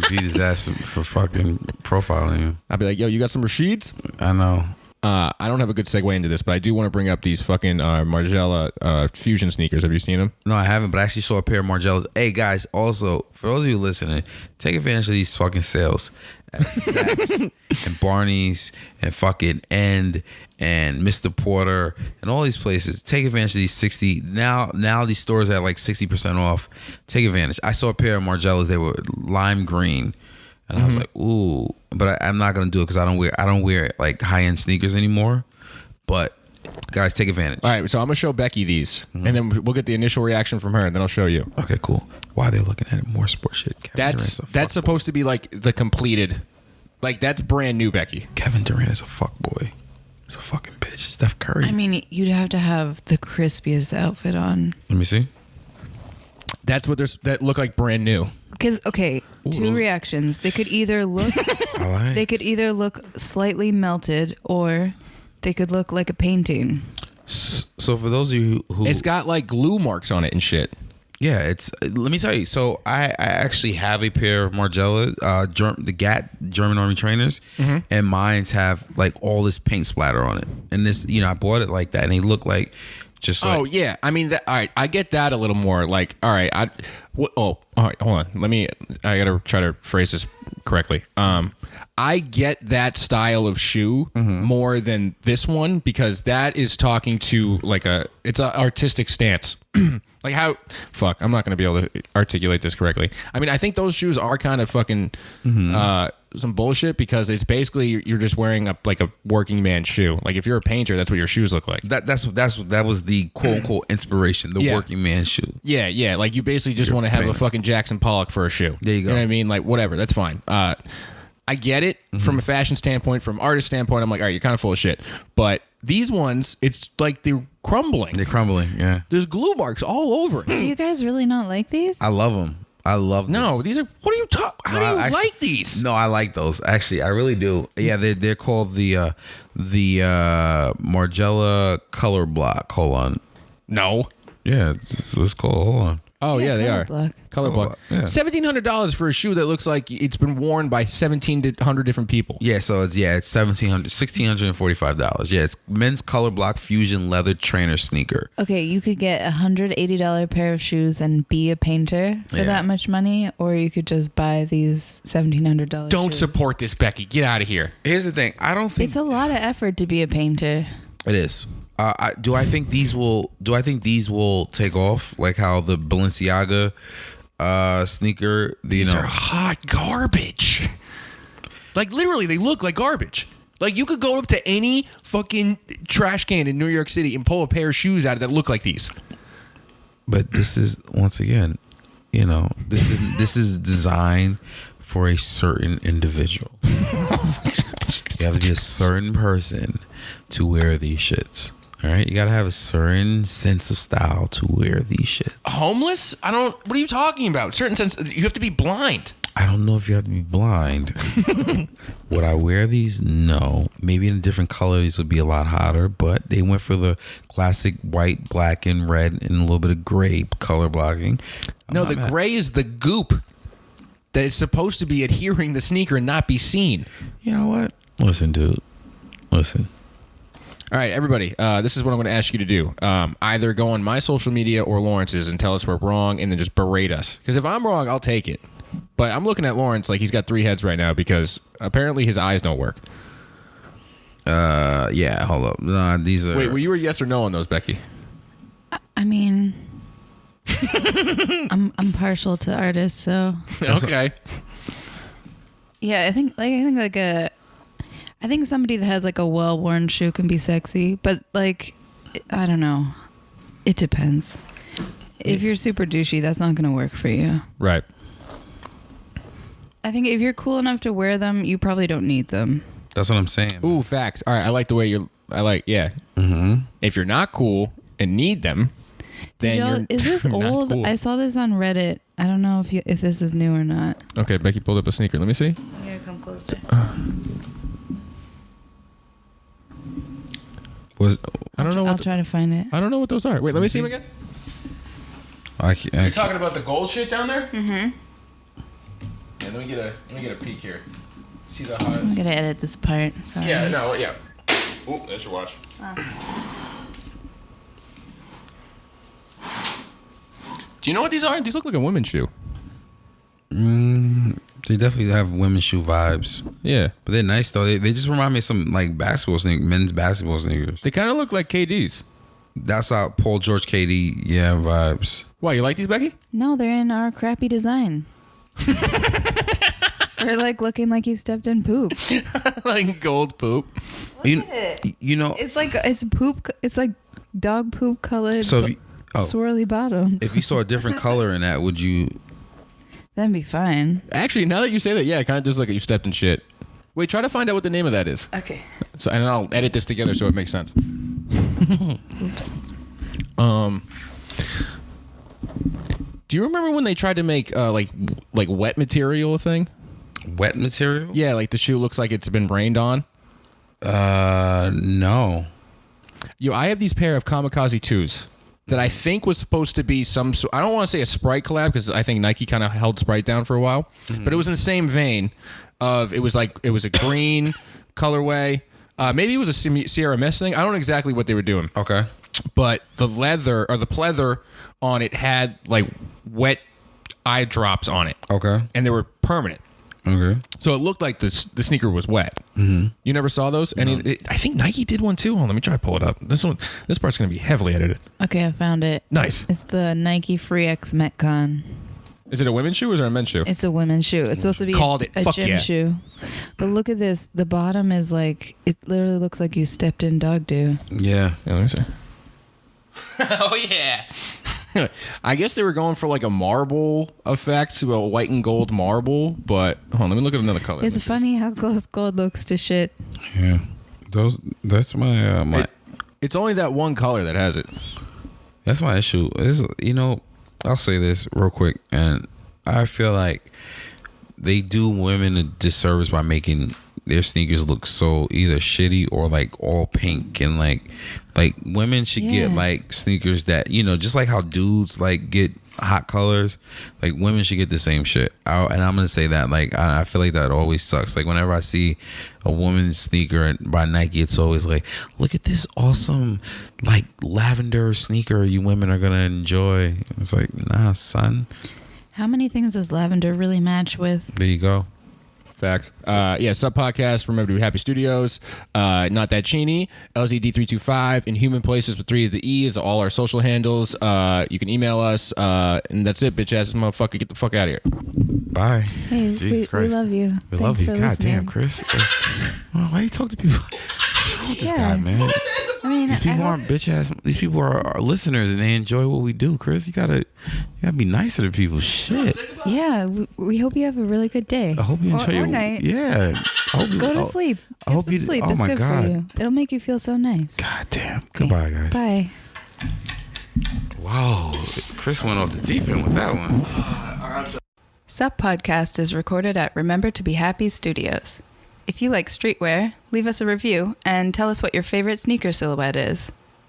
Beat his ass for fucking profiling him. I'll be like, yo, you got some Rasheeds? I know. I don't have a good segue into this, but I do want to bring up these fucking Margiela Fusion sneakers. Have you seen them? No, I haven't, but I actually saw a pair of Margellas. Hey, guys, also, for those of you listening, take advantage of these fucking sales at Saks and Barney's and fucking End and Mr. Porter and all these places. Take advantage of these 60. Now these stores are like 60% off. Take advantage. I saw a pair of Margellas. They were lime green. And I was like, ooh, but I'm not gonna do it because I don't wear like high end sneakers anymore. But guys, take advantage. All right, so I'm gonna show Becky these, and then we'll get the initial reaction from her, and then I'll show you. Okay, cool. Why are they looking at it? More sports shit. That's supposed to be like the completed, like that's brand new Becky. Kevin Durant is a fuck boy. He's a fucking bitch. Steph Curry. I mean, you'd have to have the crispiest outfit on. Let me see. That's what that look like brand new. Because two reactions. They could either look they could either look slightly melted or they could look like a painting. So for those of you who it's got like glue marks on it and shit. Yeah, let me tell you. So I actually have a pair of Margiela, the GAT German Army trainers, and mine's have like all this paint splatter on it. And this, I bought it like that, and they look like just like. Oh yeah, I mean, all right, I get that a little more. Like, all right, all right, hold on. I gotta try to phrase this correctly. I get that style of shoe more than this one because that is talking to like it's an artistic stance. Like I'm not going to be able to articulate this correctly. I mean, I think those shoes are kind of fucking some bullshit because it's basically you're just wearing like a working man shoe. Like if you're a painter, that's what your shoes look like. That was the quote unquote inspiration, the working man shoe. Yeah. Like you basically just want to have a fucking Jackson Pollock for a shoe. There you go. You know what I mean? Like whatever, that's fine. I get it from a fashion standpoint, from artist standpoint. I'm like, all right, you're kind of full of shit. But these ones, it's like they're crumbling. They're crumbling, yeah. There's glue marks all over it. Do you guys really not like these? I love them. No, these are. What are you talking? How do you like these? No, I like those. Actually, I really do. Yeah, they're called the Margiela Color Block. Hold on. No. Yeah, it's called. Hold on. Oh yeah, they Color are. Block. Color Block. Yeah. $1,700 for a shoe that looks like it's been worn by 1,700 different people. Yeah, so it's $1,645. Yeah, it's men's Color Block Fusion leather trainer sneaker. Okay, you could get $180 pair of shoes and be a painter for that much money, or you could just buy these $1,700. Don't support this, Becky. Get out of here. Here's the thing. I don't think it's a lot of effort to be a painter. It is. Do I think these will take off like how the Balenciaga sneaker? These are hot garbage. Like literally, they look like garbage. Like you could go up to any fucking trash can in New York City and pull a pair of shoes out of that look like these. But this is once again, this is designed for a certain individual. You have to be a certain person to wear these shits. All right, you gotta have a certain sense of style to wear these shits. Homeless? What are you talking about? Certain sense, you have to be blind. I don't know if you have to be blind. Would I wear these? No. Maybe in a different color, these would be a lot hotter, but they went for the classic white, black, and red, and a little bit of gray color blocking. No, the gray is the goop that is supposed to be adhering the sneaker and not be seen. You know what? Listen, dude. Listen. All right, everybody, this is what I'm going to ask you to do. Either go on my social media or Lawrence's and tell us we're wrong and then just berate us. Because if I'm wrong, I'll take it. But I'm looking at Lawrence like he's got 3 heads right now because apparently his eyes don't work. Yeah, hold up. Nah, these are... Wait, were you a yes or no on those, Becky? I mean, I'm partial to artists, so... Okay. Yeah, I think somebody that has like a well-worn shoe can be sexy, but like, I don't know. It depends. If you're super douchey, that's not going to work for you. Right. I think if you're cool enough to wear them, you probably don't need them. That's what I'm saying. Ooh, facts. All right, I like the way yeah. Mm-hmm. If you're not cool and need them, then is this old? Cool. I saw this on Reddit. I don't know if this is new or not. Okay, Becky pulled up a sneaker. Let me see. You gotta come closer. I don't know. I'll try to find it. I don't know what those are. Wait, let me see them again. You're talking about the gold shit down there? Mm-hmm. Yeah, let me get a peek here. See the highs. I'm gonna edit this part. Sorry. Yeah, no, yeah. Ooh, there's your watch. Do you know what these are? These look like a women's shoe. They definitely have women's shoe vibes. Yeah. But they're nice, though. They just remind me of some, like, basketball sneakers, men's basketball sneakers. They kind of look like KD's. That's how Paul George KD, yeah, vibes. Why, you like these, Becky? No, they're in our crappy design. They're, like, looking like you stepped in poop. Like gold poop. Look at it. You know. It's poop. It's like dog poop colored. So swirly bottom. If you saw a different color in that, would you... That'd be fine. Actually, now that you say that, yeah, it kind of just like you stepped in shit. Wait, try to find out what the name of that is. Okay. So, and I'll edit this together so it makes sense. Oops. Do you remember when they tried to make like wet material a thing? Wet material? Yeah, like the shoe looks like it's been rained on. No. I have these pair of Kamikaze 2s that I think was supposed to be some... I don't want to say a Sprite collab because I think Nike kind of held Sprite down for a while. Mm-hmm. But it was in the same vein of... It was a green colorway. Maybe it was a Sierra Mist thing. I don't know exactly what they were doing. Okay. But the leather or the pleather on it had like wet eye drops on it. Okay. And they were permanent. Okay. So it looked like the sneaker was wet. Mm-hmm. You never saw those? No. And I think Nike did one too. Hold on, let me try to pull it up. This part's going to be heavily edited. Okay, I found it. Nice. It's the Nike Free X Metcon. Is it a women's shoe or is it a men's shoe? It's a women's shoe. It's supposed to be a gym shoe. But look at this. The bottom is like, it literally looks like you stepped in dog do. Yeah. Let me see. Oh, yeah. I guess they were going for like a marble effect, a white and gold marble, but hold on, let me look at another color. It's funny how close gold looks to shit. Yeah. That's my it's only that one color that has it. That's my issue. I'll say this real quick, and I feel like they do women a disservice by making their sneakers look so either shitty or like all pink, and like women should get like sneakers that, just like how dudes like get hot colors, like women should get the same shit. And I'm gonna say that, like, I feel like that always sucks. Like whenever I see a woman's sneaker by Nike, it's always like, look at this awesome like lavender sneaker you women are gonna enjoy. It's like, nah, son. How many things does lavender really match with? There you go. Fact. Sub podcast. Remember to be Happy Studios. Not that Cheney. LZD325. In Human Places with 3 of the E's. All our social handles. You can email us. And that's it, bitch ass motherfucker. Get the fuck out of here. Bye. Hey, we love you. We love you. God damn, Chris. Why you talk to people? What's wrong with this guy, man? I mean, these people aren't bitch ass. These people are listeners and they enjoy what we do, Chris. You gotta be nicer to people. Shit. Yeah, we hope you have a really good day. I hope you enjoy your night. Yeah. Go to sleep. I hope you sleep. Oh it's my good God. for you. It'll make you feel so nice. God damn. Goodbye, guys. Bye. Wow. Chris went off the deep end with that one. Sup Podcast is recorded at Remember to be Happy Studios. If you like streetwear, leave us a review and tell us what your favorite sneaker silhouette is.